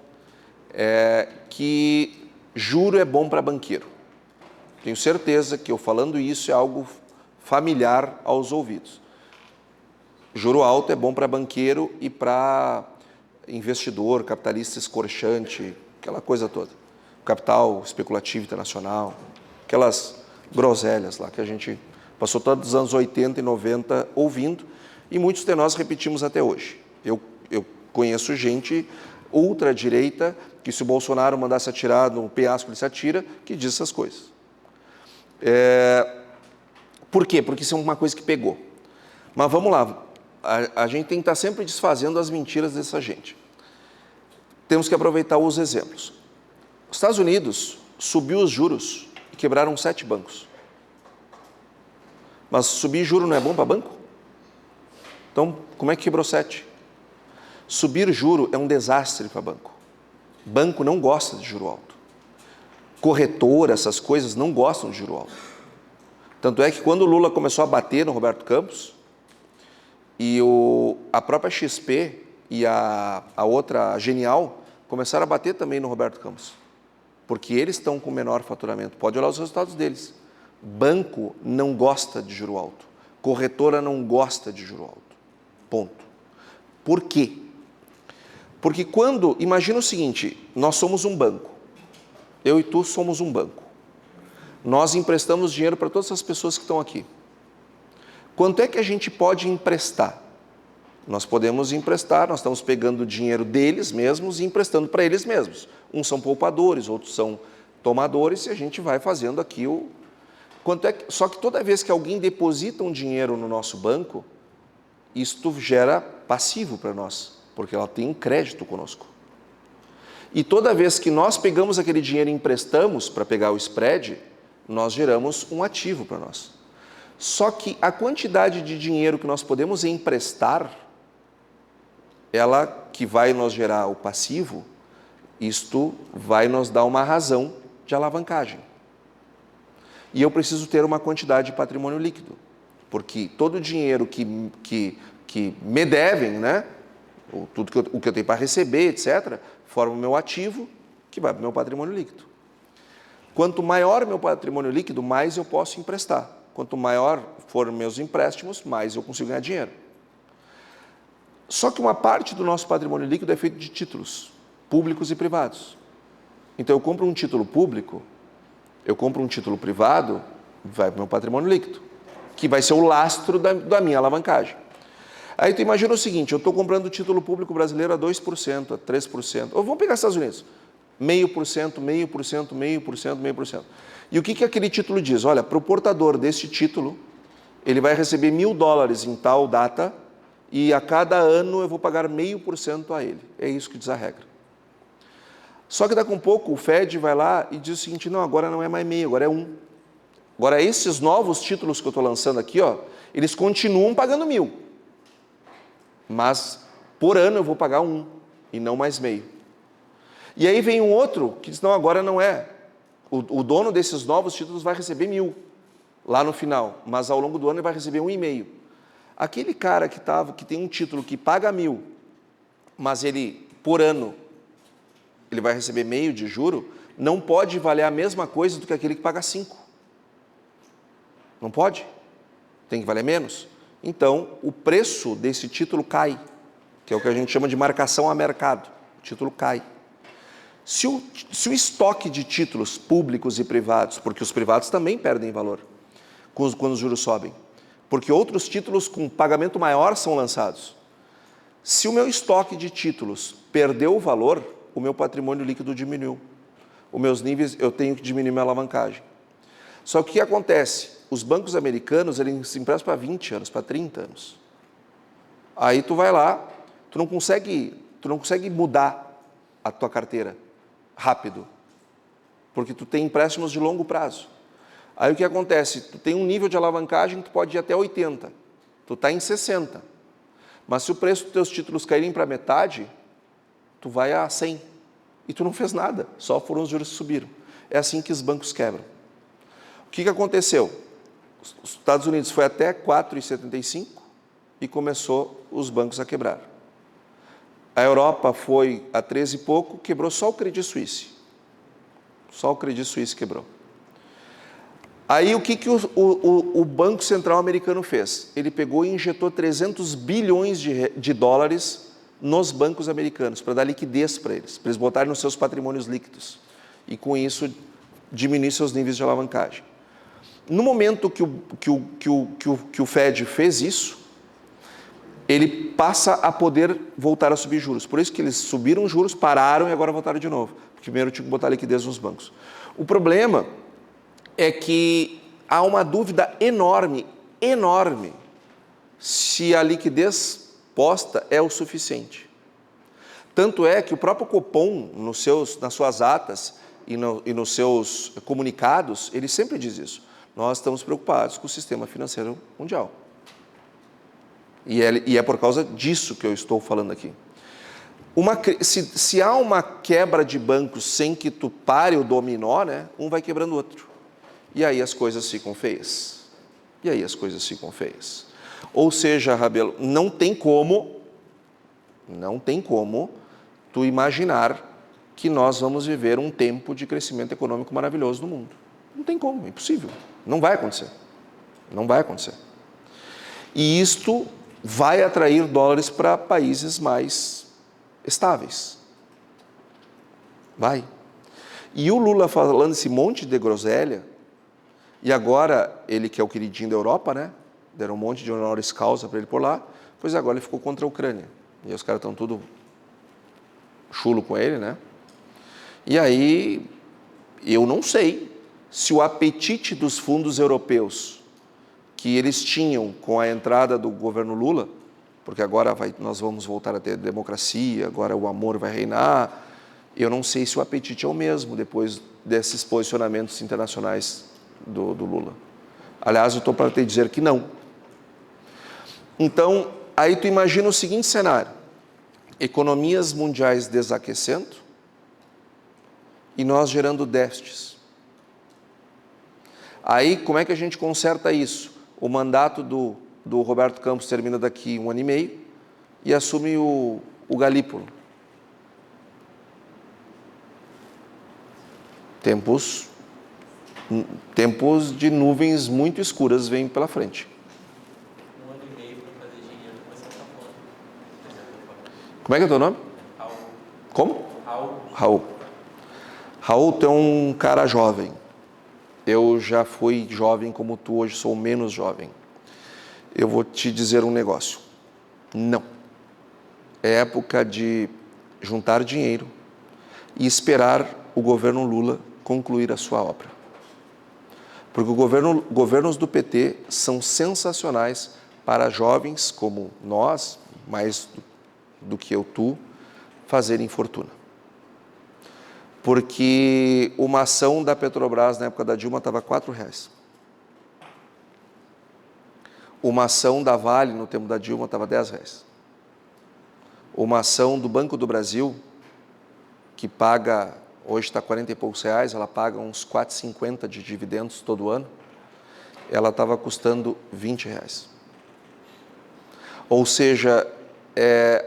que juro é bom para banqueiro. Tenho certeza que eu falando isso é algo familiar aos ouvidos. Juro alto é bom para banqueiro e para investidor, capitalista escorchante, aquela coisa toda. Capital especulativo internacional, aquelas groselhas lá que a gente passou todos os anos 80 e 90 ouvindo e muitos de nós repetimos até hoje. Eu conheço gente ultradireita que se o Bolsonaro mandasse atirar no penhasco ele se atira, que diz essas coisas. Por quê? Porque isso é uma coisa que pegou. Mas vamos lá, a gente tem que estar sempre desfazendo as mentiras dessa gente. Temos que aproveitar os exemplos. Os Estados Unidos subiu os juros e quebraram 7 bancos. Mas subir juro não é bom para banco? Então, como é que quebrou 7? Subir juro é um desastre para banco. Banco não gosta de juro alto. Corretora, essas coisas não gostam de juro alto. Tanto é que quando o Lula começou a bater no Roberto Campos, e a própria XP e a outra, a Genial, começaram a bater também no Roberto Campos. Porque eles estão com menor faturamento. Pode olhar os resultados deles. Banco não gosta de juro alto. Corretora não gosta de juro alto. Ponto. Por quê? Porque imagina o seguinte, nós somos um banco. Eu e tu somos um banco. Nós emprestamos dinheiro para todas as pessoas que estão aqui. Quanto é que a gente pode emprestar? Nós podemos emprestar, nós estamos pegando o dinheiro deles mesmos e emprestando para eles mesmos. Uns são poupadores, outros são tomadores e a gente vai fazendo aqui Só que toda vez que alguém deposita um dinheiro no nosso banco, isto gera passivo para nós, porque ela tem um crédito conosco. E toda vez que nós pegamos aquele dinheiro e emprestamos para pegar o spread, nós geramos um ativo para nós. Só que a quantidade de dinheiro que nós podemos emprestar, ela que vai nos gerar o passivo, isto vai nos dar uma razão de alavancagem. E eu preciso ter uma quantidade de patrimônio líquido, porque todo o dinheiro que me devem, né, tudo o que eu tenho para receber, etc., forma o meu ativo, que vai para o meu patrimônio líquido. Quanto maior meu patrimônio líquido, mais eu posso emprestar. Quanto maior forem meus empréstimos, mais eu consigo ganhar dinheiro. Só que uma parte do nosso patrimônio líquido é feito de títulos públicos e privados. Então, eu compro um título público, eu compro um título privado, vai para o meu patrimônio líquido, que vai ser o lastro da minha alavancagem. Aí tu imagina o seguinte, eu estou comprando o título público brasileiro a 2%, a 3%, ou vamos pegar os Estados Unidos, 0,5%. E o que aquele título diz? Olha, para o portador desse título, ele vai receber $1.000 em tal data e a cada ano eu vou pagar 0,5% a ele. É isso que diz a regra. Só que daqui a um pouco o Fed vai lá e diz o seguinte, não, agora não é mais 0,5%, agora é 1%. Agora esses novos títulos que eu estou lançando aqui, ó, eles continuam pagando 1.000%. Mas por ano eu vou pagar 1 e não mais 0,5. E aí vem um outro que diz, não, agora não é. O dono desses novos títulos vai receber 1.000 lá no final, mas ao longo do ano ele vai receber 1,5. Aquele cara que tem um título que paga 1.000, mas ele, por ano, ele vai receber 0,5 de juro, não pode valer a mesma coisa do que aquele que paga 5. Não pode? Tem que valer menos? Então, o preço desse título cai, que é o que a gente chama de marcação a mercado. O título cai. Se o estoque de títulos públicos e privados, porque os privados também perdem valor quando os juros sobem, porque outros títulos com pagamento maior são lançados. Se o meu estoque de títulos perdeu o valor, o meu patrimônio líquido diminuiu. Os meus níveis, eu tenho que diminuir minha alavancagem. Só que o que acontece? Os bancos americanos, eles se emprestam para 20 anos, para 30 anos. Aí tu vai lá, tu não consegue mudar a tua carteira rápido, porque tu tem empréstimos de longo prazo. Aí o que acontece? Tu tem um nível de alavancagem que tu pode ir até 80, tu está em 60. Mas se o preço dos teus títulos caírem para metade, tu vai a 100. E tu não fez nada, só foram os juros que subiram. É assim que os bancos quebram. O que aconteceu? Os Estados Unidos foi até 4,75 e começou os bancos a quebrar. A Europa foi a 13 e pouco, quebrou só o Credit Suisse. Só o Credit Suisse quebrou. Aí o que o Banco Central americano fez? Ele pegou e injetou 300 bilhões de dólares nos bancos americanos, para dar liquidez para eles botarem nos seus patrimônios líquidos. E com isso, diminuir seus níveis de alavancagem. No momento que o Fed fez isso, ele passa a poder voltar a subir juros. Por isso que eles subiram juros, pararam e agora voltaram de novo. Primeiro tinha que botar liquidez nos bancos. O problema é que há uma dúvida enorme, se a liquidez posta é o suficiente. Tanto é que o próprio Copom, nas suas atas e nos seus comunicados, ele sempre diz isso. Nós estamos preocupados com o sistema financeiro mundial. E é por causa disso que eu estou falando aqui. Se há uma quebra de bancos sem que tu pare o dominó, né, um vai quebrando o outro. E aí as coisas ficam feias. Ou seja, Rabelo, não tem como tu imaginar que nós vamos viver um tempo de crescimento econômico maravilhoso no mundo. Não tem como, é impossível. Não vai acontecer. E isto vai atrair dólares para países mais estáveis. Vai. E o Lula falando esse monte de groselha, e agora ele que é o queridinho da Europa, né? Deram um monte de honoris causa para ele por lá, pois agora ele ficou contra a Ucrânia. E os caras estão tudo chulo com ele, né? E aí, eu não sei se o apetite dos fundos europeus que eles tinham com a entrada do governo Lula, porque agora nós vamos voltar a ter democracia, agora o amor vai reinar, eu não sei se o apetite é o mesmo depois desses posicionamentos internacionais do Lula. Aliás, eu estou para te dizer que não. Então, aí tu imagina o seguinte cenário: economias mundiais desaquecendo e nós gerando déficits. Aí, como é que a gente conserta isso? O mandato do Roberto Campos termina daqui 1 ano e meio e assume o Galípolo. Tempos de nuvens muito escuras vêm pela frente. 1 ano e meio para fazer dinheiro com essa fora. Como é que é o teu nome? Raul. Como? Raul. Raul, tu é um cara jovem. Eu já fui jovem como tu, hoje sou menos jovem. Eu vou te dizer um negócio. Não. É época de juntar dinheiro e esperar o governo Lula concluir a sua obra. Porque governos do PT são sensacionais para jovens como nós, mais do que tu, fazerem fortuna. Porque uma ação da Petrobras na época da Dilma estava R$4. Uma ação da Vale no tempo da Dilma estava R$10. Uma ação do Banco do Brasil, que paga, hoje está 40 e poucos reais, ela paga uns 4,50 de dividendos todo ano, ela estava custando R$20. Ou seja,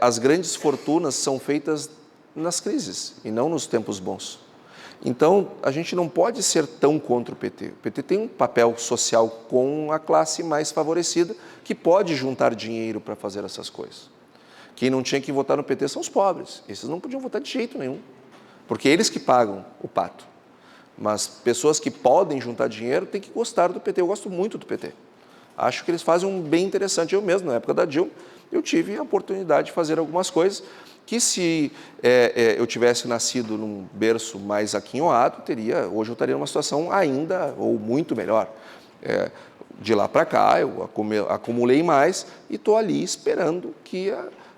as grandes fortunas são feitas nas crises e não nos tempos bons. Então, a gente não pode ser tão contra o PT. O PT tem um papel social com a classe mais favorecida que pode juntar dinheiro para fazer essas coisas. Quem não tinha que votar no PT são os pobres. Esses não podiam votar de jeito nenhum, porque eles que pagam o pato. Mas pessoas que podem juntar dinheiro têm que gostar do PT. Eu gosto muito do PT. Acho que eles fazem um bem interessante. Eu mesmo, na época da Dilma, eu tive a oportunidade de fazer algumas coisas que se eu tivesse nascido num berço mais aquinhoado, hoje eu estaria numa situação ainda ou muito melhor. De lá para cá, eu acumulei mais e estou ali esperando que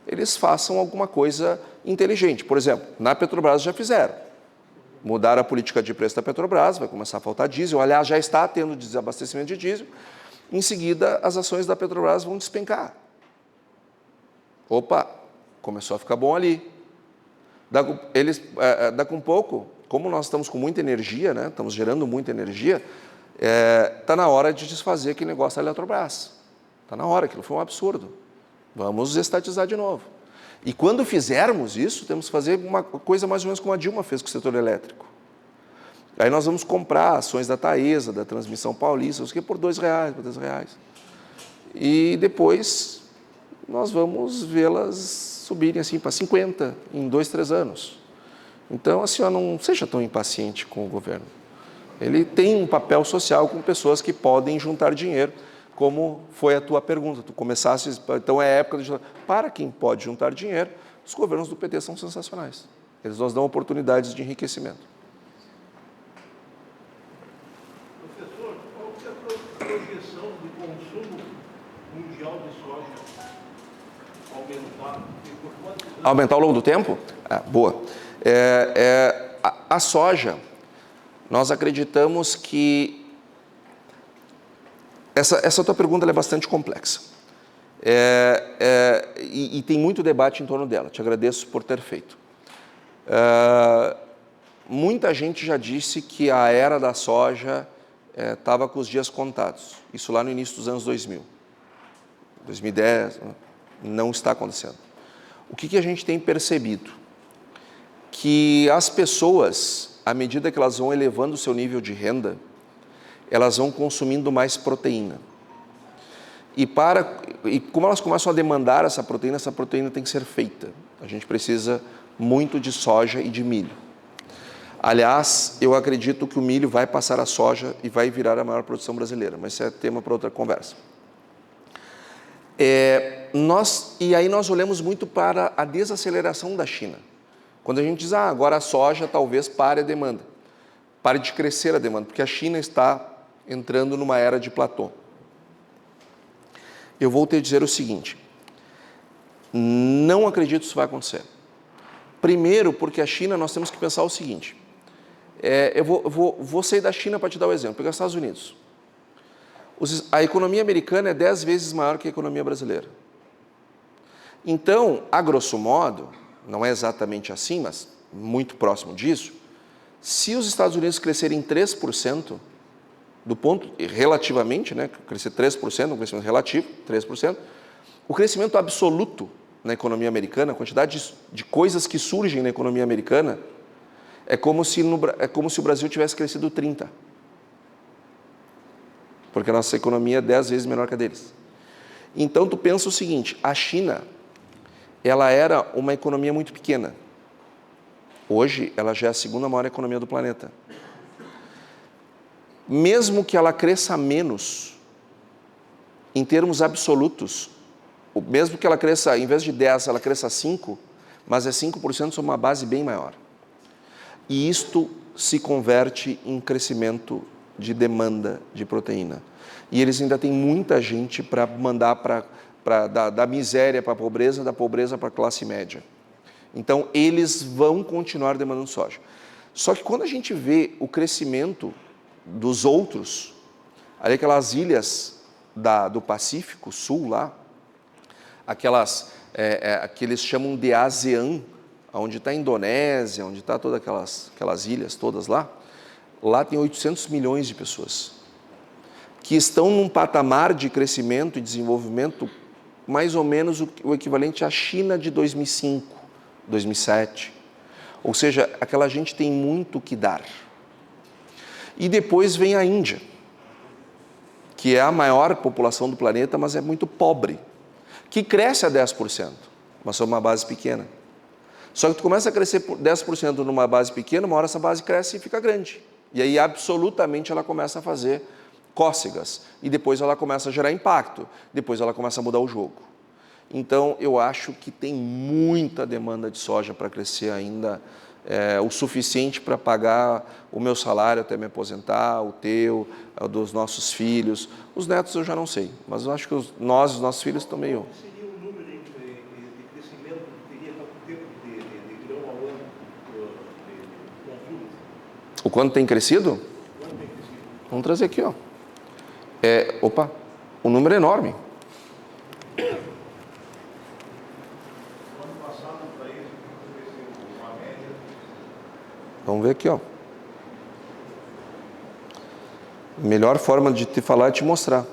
eles façam alguma coisa inteligente. Por exemplo, na Petrobras já fizeram. Mudaram a política de preço da Petrobras, vai começar a faltar diesel. Aliás, já está tendo desabastecimento de diesel. Em seguida, as ações da Petrobras vão despencar. Opa, começou a ficar bom ali. Daqui um pouco, como nós estamos com muita energia, né, estamos gerando muita energia, está na hora de desfazer aquele negócio da Eletrobras. Está na hora, aquilo foi um absurdo. Vamos estatizar de novo. E quando fizermos isso, temos que fazer uma coisa mais ou menos como a Dilma fez com o setor elétrico. Aí nós vamos comprar ações da Taesa, da Transmissão Paulista, por R$2, por R$10. E depois nós vamos vê-las subirem assim para 50 em 2, 3 anos. Então, a senhora não seja tão impaciente com o governo. Ele tem um papel social com pessoas que podem juntar dinheiro, como foi a tua pergunta. Tu começaste, então é época de... Para quem pode juntar dinheiro, os governos do PT são sensacionais. Eles nos dão oportunidades de enriquecimento. Professor, qual que é a projeção de consumo mundial de soja aumentar? E por quantos anos? Aumentar ao longo do tempo? Boa. A soja, nós acreditamos que... Essa tua pergunta é bastante complexa. E tem muito debate em torno dela. Te agradeço por ter feito. Muita gente já disse que a era da soja estava com os dias contados. Isso lá no início dos anos 2000. 2010, não está acontecendo. O que a gente tem percebido? Que as pessoas, à medida que elas vão elevando o seu nível de renda, elas vão consumindo mais proteína. E como elas começam a demandar essa proteína tem que ser feita. A gente precisa muito de soja e de milho. Aliás, eu acredito que o milho vai passar a soja e vai virar a maior produção brasileira, mas isso é tema para outra conversa. E aí nós olhamos muito para a desaceleração da China. Quando a gente diz, agora a soja talvez pare a demanda. pare de crescer a demanda, porque a China está entrando numa era de platô. Eu vou te dizer o seguinte, não acredito que isso vai acontecer. Primeiro, porque a China, nós temos que pensar o seguinte, eu vou sair da China para te dar o exemplo, pegar os Estados Unidos. A economia americana é 10 vezes maior que a economia brasileira. Então, a grosso modo, não é exatamente assim, mas muito próximo disso, se os Estados Unidos crescerem 3%, do ponto, relativamente, né, crescer 3%, um crescimento relativo, 3%, o crescimento absoluto na economia americana, a quantidade de coisas que surgem na economia americana, é como se o Brasil tivesse crescido 30%. Porque a nossa economia é 10 vezes menor que a deles. Então, tu pensa o seguinte, a China, ela era uma economia muito pequena. Hoje, ela já é a segunda maior economia do planeta. Mesmo que ela cresça menos, em termos absolutos, mesmo que ela cresça, em vez de 10, ela cresça 5, mas é 5% sobre uma base bem maior. E isto se converte em crescimento de demanda de proteína. E eles ainda têm muita gente para mandar da miséria para a pobreza, da pobreza para a classe média. Então, eles vão continuar demandando soja. Só que quando a gente vê o crescimento dos outros, ali aquelas ilhas do Pacífico Sul lá, que eles chamam de ASEAN, onde está a Indonésia, onde está todas aquelas ilhas todas lá tem 800 milhões de pessoas, que estão num patamar de crescimento e desenvolvimento mais ou menos o equivalente à China de 2005, 2007. Ou seja, aquela gente tem muito que dar. E depois vem a Índia, que é a maior população do planeta, mas é muito pobre, que cresce a 10%, mas sobre uma base pequena. Só que tu começa a crescer por 10% numa base pequena, uma hora essa base cresce e fica grande. E aí, absolutamente, ela começa a fazer cócegas. E depois ela começa a gerar impacto. Depois ela começa a mudar o jogo. Então, eu acho que tem muita demanda de soja para crescer ainda, o suficiente para pagar o meu salário até me aposentar, o teu, o dos nossos filhos. Os netos eu já não sei, mas eu acho que os nossos filhos estão meio... Qual seria o número de crescimento que teria para o tempo de grão ao ano com frutas? O quanto tem crescido? Quanto tem crescido? Vamos trazer aqui, ó. O número é enorme. Vamos ver aqui, ó. A melhor forma de te falar é te mostrar.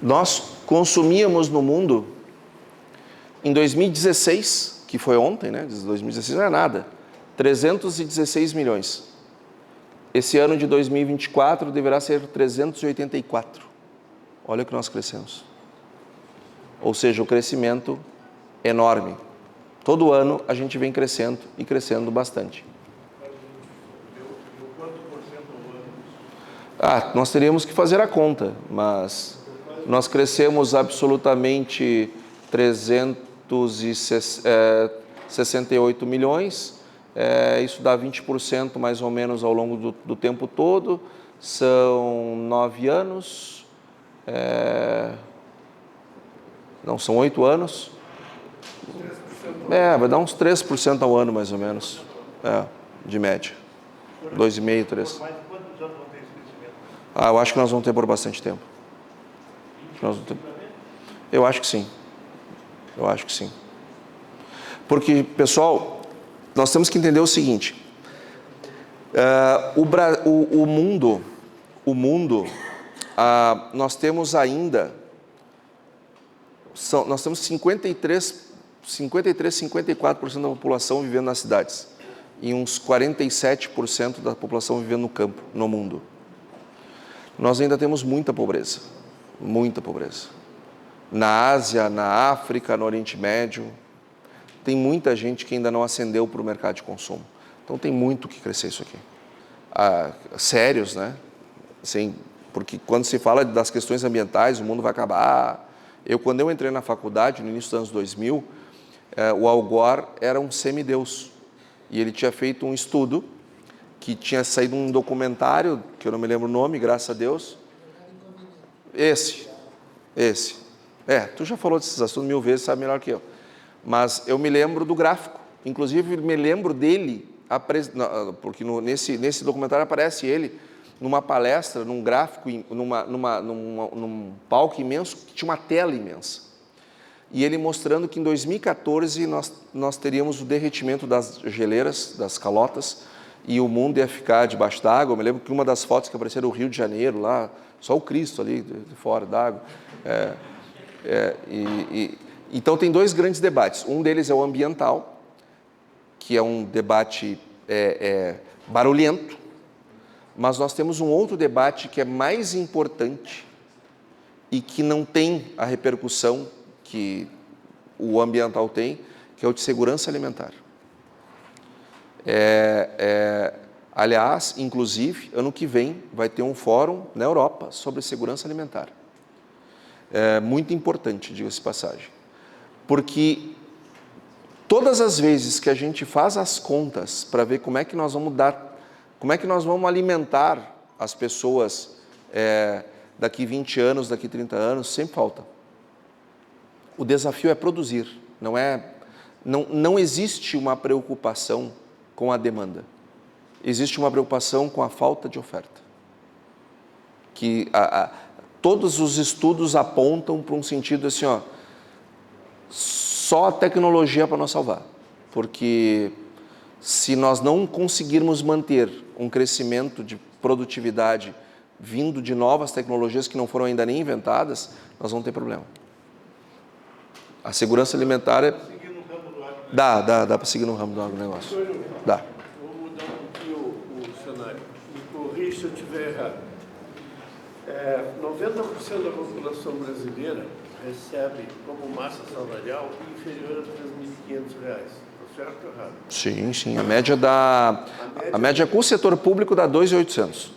Nós consumíamos no mundo, em 2016, que foi ontem, né? 2016 não é nada, 316 milhões. Esse ano de 2024 deverá ser 384. Olha o que nós crescemos. Ou seja, o crescimento é enorme. Todo ano a gente vem crescendo e crescendo bastante. Quanto por cento ao ano? Nós teríamos que fazer a conta, mas nós crescemos absolutamente 368 milhões, isso dá 20% mais ou menos ao longo do tempo todo, são 9 anos, não, são 8 anos, vai dar uns 3% ao ano mais ou menos, de média, 2,5%, 3%. Mas quantos anos vão ter esse crescimento? Eu acho que nós vamos ter por bastante tempo. Eu acho que sim. Eu acho que sim. Porque, pessoal, nós temos que entender o seguinte. O mundo, nós temos ainda, nós temos 54% da população vivendo nas cidades e uns 47% da população vivendo no campo, no mundo. Nós ainda temos muita pobreza. Na Ásia, na África, no Oriente Médio, tem muita gente que ainda não ascendeu para o mercado de consumo. Então tem muito que crescer isso aqui. Sérios, né? Assim, porque quando se fala das questões ambientais, o mundo vai acabar. Quando eu entrei na faculdade, no início dos anos 2000, o Al Gore era um semideus. E ele tinha feito um estudo que tinha saído um documentário, que eu não me lembro o nome, graças a Deus. Esse. Tu já falou desses assuntos 1000 vezes, sabe melhor que eu. Mas eu me lembro do gráfico. Inclusive, me lembro dele, porque nesse documentário aparece ele numa palestra, num gráfico, num palco imenso, que tinha uma tela imensa. E ele mostrando que em 2014 nós teríamos o derretimento das geleiras, das calotas, e o mundo ia ficar debaixo d'água. Eu me lembro que uma das fotos que apareceram no Rio de Janeiro, lá, só o Cristo ali de fora d'água. Então tem dois grandes debates. Um deles é o ambiental, que é um debate barulhento, mas nós temos um outro debate que é mais importante e que não tem a repercussão que o ambiental tem, que é o de segurança alimentar. Aliás, inclusive, ano que vem vai ter um fórum na Europa sobre segurança alimentar. É muito importante, diga-se de passagem, porque todas as vezes que a gente faz as contas para ver como é que nós vamos alimentar as pessoas daqui 20 anos, daqui 30 anos, sempre falta. O desafio é produzir, não existe uma preocupação com a demanda, existe uma preocupação com a falta de oferta. Que todos os estudos apontam para um sentido assim, só a tecnologia para nos salvar, porque se nós não conseguirmos manter um crescimento de produtividade vindo de novas tecnologias que não foram ainda nem inventadas, nós vamos ter problema. A segurança alimentar dá para seguir no ramo do agronegócio. Dá. Vou mudar um pouquinho o cenário. Me corrija se eu estiver errado. 90% da população brasileira recebe como massa salarial inferior a R$ 3.500. Está certo ou errado? Sim. A média com o setor público dá 2.800.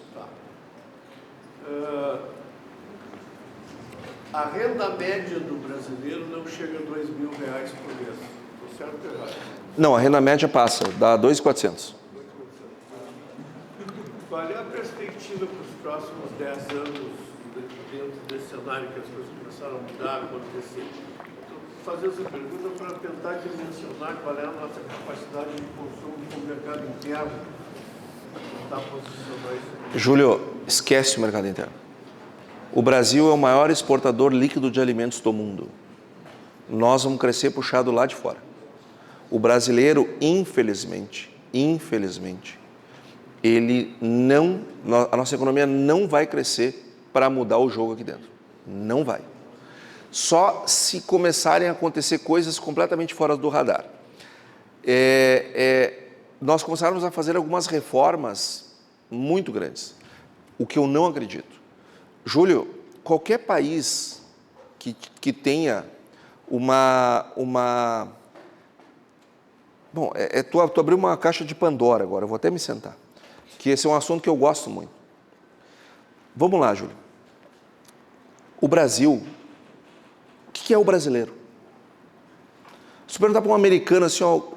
A renda média do brasileiro não chega a R$ 2.000 por mês. Está certo ou errado? Não, a renda média passa, dá 2.400. Qual é a perspectiva para os próximos 10 anos dentro desse cenário que as coisas começaram a mudar, a acontecer? Estou fazendo essa pergunta para tentar dimensionar qual é a nossa capacidade de consumo no mercado interno. Tentar posicionar isso. Júlio, esquece o mercado interno. O Brasil é o maior exportador líquido de alimentos do mundo. Nós vamos crescer puxado lá de fora. O brasileiro, infelizmente, a nossa economia não vai crescer para mudar o jogo aqui dentro. Não vai. Só se começarem a acontecer coisas completamente fora do radar. Nós começarmos a fazer algumas reformas muito grandes, o que eu não acredito. Júlio, qualquer país que tenha Bom, tu abriu uma caixa de Pandora agora, eu vou até me sentar, que esse é um assunto que eu gosto muito. Vamos lá, Júlio. O Brasil, o que é o brasileiro? Se perguntar para um americano assim, o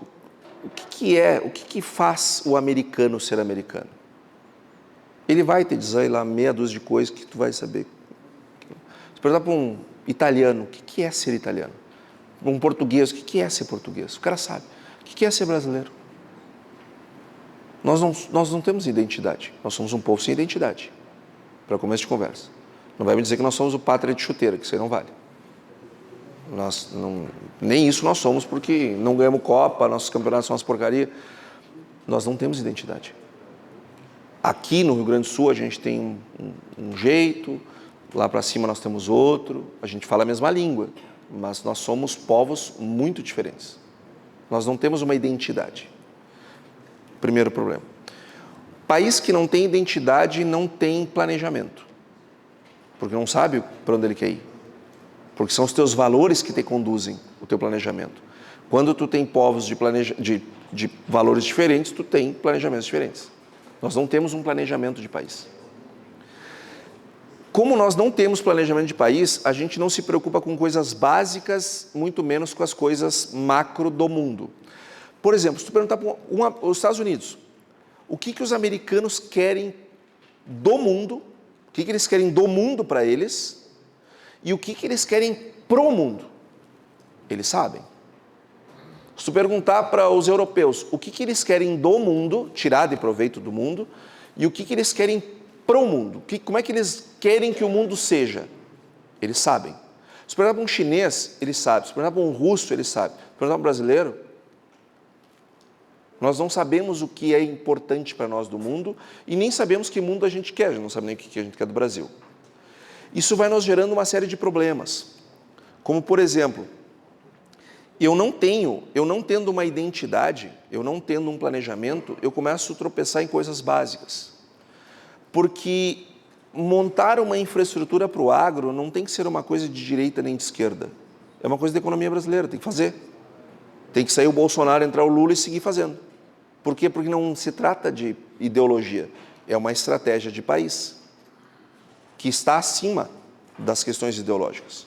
que faz o americano ser americano? Ele vai te dizer lá meia dúzia de coisas que tu vai saber. Se perguntar para um italiano, o que é ser italiano? Um português, o que é ser português? O cara sabe. O que é ser brasileiro? Nós não temos identidade. Nós somos um povo sem identidade. Para começo de conversa. Não vai me dizer que nós somos o pátria de chuteira, que isso aí não vale. Nem isso nós somos, porque não ganhamos Copa, nossos campeonatos são umas porcaria. Nós não temos identidade. Aqui no Rio Grande do Sul a gente tem um jeito, lá para cima nós temos outro, a gente fala a mesma língua, mas nós somos povos muito diferentes. Nós não temos uma identidade. Primeiro problema. País que não tem identidade não tem planejamento, porque não sabe para onde ele quer ir, porque são os teus valores que te conduzem o teu planejamento. Quando tu tem povos de valores diferentes, tu tem planejamentos diferentes. Nós não temos um planejamento de país. Como nós não temos planejamento de país, a gente não se preocupa com coisas básicas, muito menos com as coisas macro do mundo. Por exemplo, se tu perguntar para os Estados Unidos, o que os americanos querem do mundo, o que eles querem do mundo para eles e o que eles querem pro mundo, eles sabem. Se tu perguntar para os europeus o que eles querem do mundo, tirar de proveito do mundo, e o que eles querem pro mundo, como é que eles querem que o mundo seja, eles sabem. Se perguntar para um chinês, ele sabe. Se perguntar para um russo, ele sabe. Se perguntar para um brasileiro, nós não sabemos o que é importante para nós do mundo e nem sabemos que mundo a gente quer, a gente não sabe nem o que a gente quer do Brasil. Isso vai nos gerando uma série de problemas, como por exemplo, eu não tendo uma identidade, eu não tendo um planejamento, eu começo a tropeçar em coisas básicas. Porque montar uma infraestrutura para o agro não tem que ser uma coisa de direita nem de esquerda. É uma coisa da economia brasileira, tem que fazer. Tem que sair o Bolsonaro, entrar o Lula e seguir fazendo. Por quê? Porque não se trata de ideologia, é uma estratégia de país que está acima das questões ideológicas.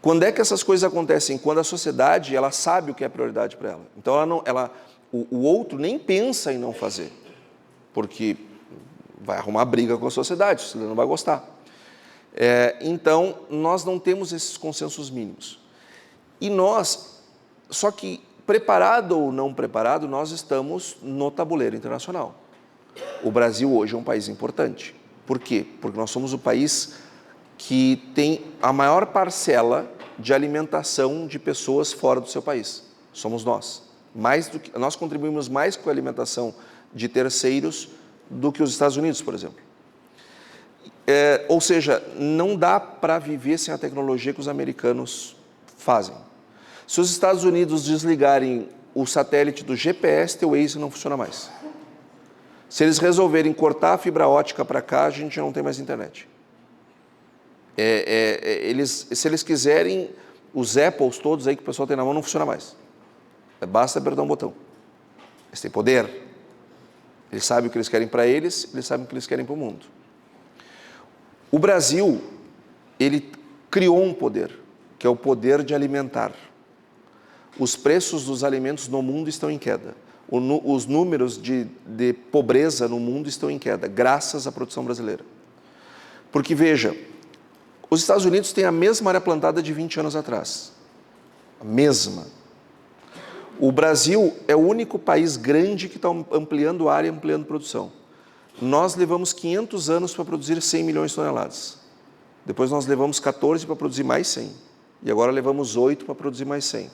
Quando é que essas coisas acontecem? Quando a sociedade ela sabe o que é prioridade para ela. Então o outro nem pensa em não fazer, porque vai arrumar briga com a sociedade, você não vai gostar. Então, nós não temos esses consensos mínimos. E só que, preparado ou não preparado, nós estamos no tabuleiro internacional. O Brasil hoje é um país importante. Por quê? Porque nós somos o país que tem a maior parcela de alimentação de pessoas fora do seu país. Somos nós. Nós contribuímos mais com a alimentação de terceiros do que os Estados Unidos, por exemplo. Ou seja, não dá para viver sem a tecnologia que os americanos fazem. Se os Estados Unidos desligarem o satélite do GPS, teu Waze não funciona mais. Se eles resolverem cortar a fibra ótica para cá, a gente já não tem mais internet. Se eles quiserem, os Apples todos aí que o pessoal tem na mão, não funciona mais. Basta apertar um botão. Eles têm poder. Eles sabem o que eles querem para eles sabem o que eles querem para o mundo. O Brasil, ele criou um poder, que é o poder de alimentar. Os preços dos alimentos no mundo estão em queda. Os números de pobreza no mundo estão em queda, graças à produção brasileira. Porque, veja, os Estados Unidos têm a mesma área plantada de 20 anos atrás. A mesma. O Brasil é o único país grande que está ampliando área e ampliando produção. Nós levamos 500 anos para produzir 100 milhões de toneladas. Depois nós levamos 14 para produzir mais 100. E agora levamos 8 para produzir mais 100.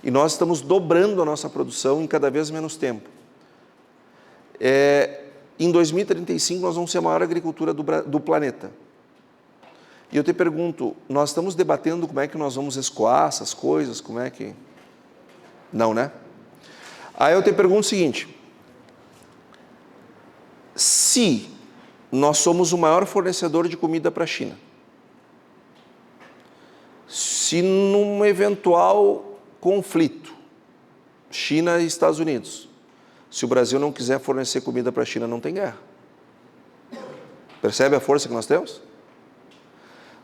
E nós estamos dobrando a nossa produção em cada vez menos tempo. Em 2035 nós vamos ser a maior agricultura do planeta. E eu te pergunto, nós estamos debatendo como é que nós vamos escoar essas coisas, como é que... Não, né? Aí eu te pergunto o seguinte, se nós somos o maior fornecedor de comida para a China, se num eventual conflito, China e Estados Unidos, se o Brasil não quiser fornecer comida para a China, não tem guerra. Percebe a força que nós temos?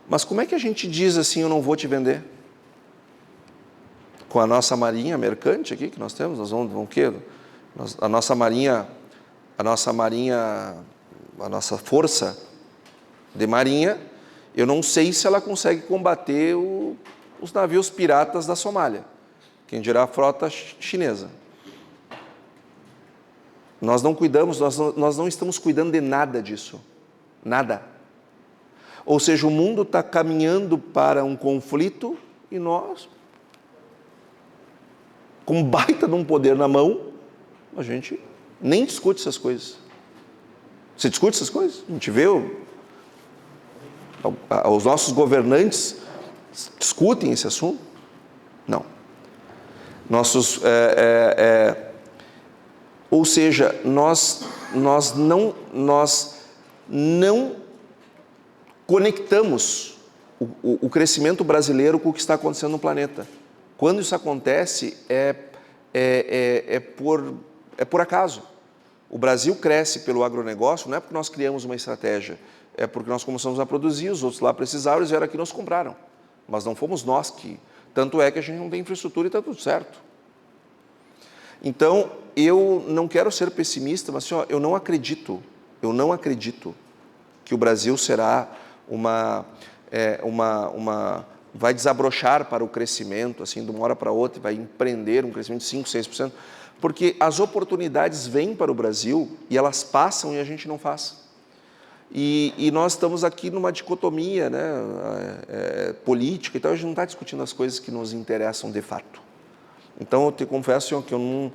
Mas como é que a gente diz assim, eu não vou te vender? Com a nossa marinha mercante aqui que nós temos, nós vamos o quê? A nossa força de marinha, eu não sei se ela consegue combater os navios piratas da Somália, quem dirá a frota chinesa. Nós não cuidamos, nós não estamos cuidando de nada disso, nada. Ou seja, o mundo está caminhando para um conflito e nós, com baita de um poder na mão, a gente nem discute essas coisas. Você discute essas coisas? A gente vê os nossos governantes discutem esse assunto? Não. Ou seja, nós não conectamos o crescimento brasileiro com o que está acontecendo no planeta. Quando isso acontece, é por acaso. O Brasil cresce pelo agronegócio, não é porque nós criamos uma estratégia, é porque nós começamos a produzir, os outros lá precisaram, eles vieram aqui e nos compraram. Mas não fomos nós que... Tanto é que a gente não tem infraestrutura e está tudo certo. Então, eu não quero ser pessimista, mas assim, ó, eu não acredito que o Brasil será vai desabrochar para o crescimento, assim, de uma hora para outra, vai empreender um crescimento de 5%, 6%, porque as oportunidades vêm para o Brasil e elas passam e a gente não faz. E nós estamos aqui numa dicotomia, né, política, então a gente não está discutindo as coisas que nos interessam de fato. Então, eu te confesso, senhor, que eu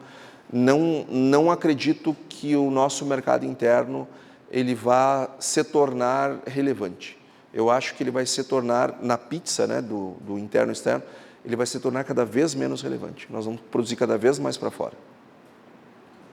não acredito que o nosso mercado interno ele vá se tornar relevante. Eu acho que ele vai se tornar, na pizza, né, do interno e externo, ele vai se tornar cada vez menos relevante. Nós vamos produzir cada vez mais para fora.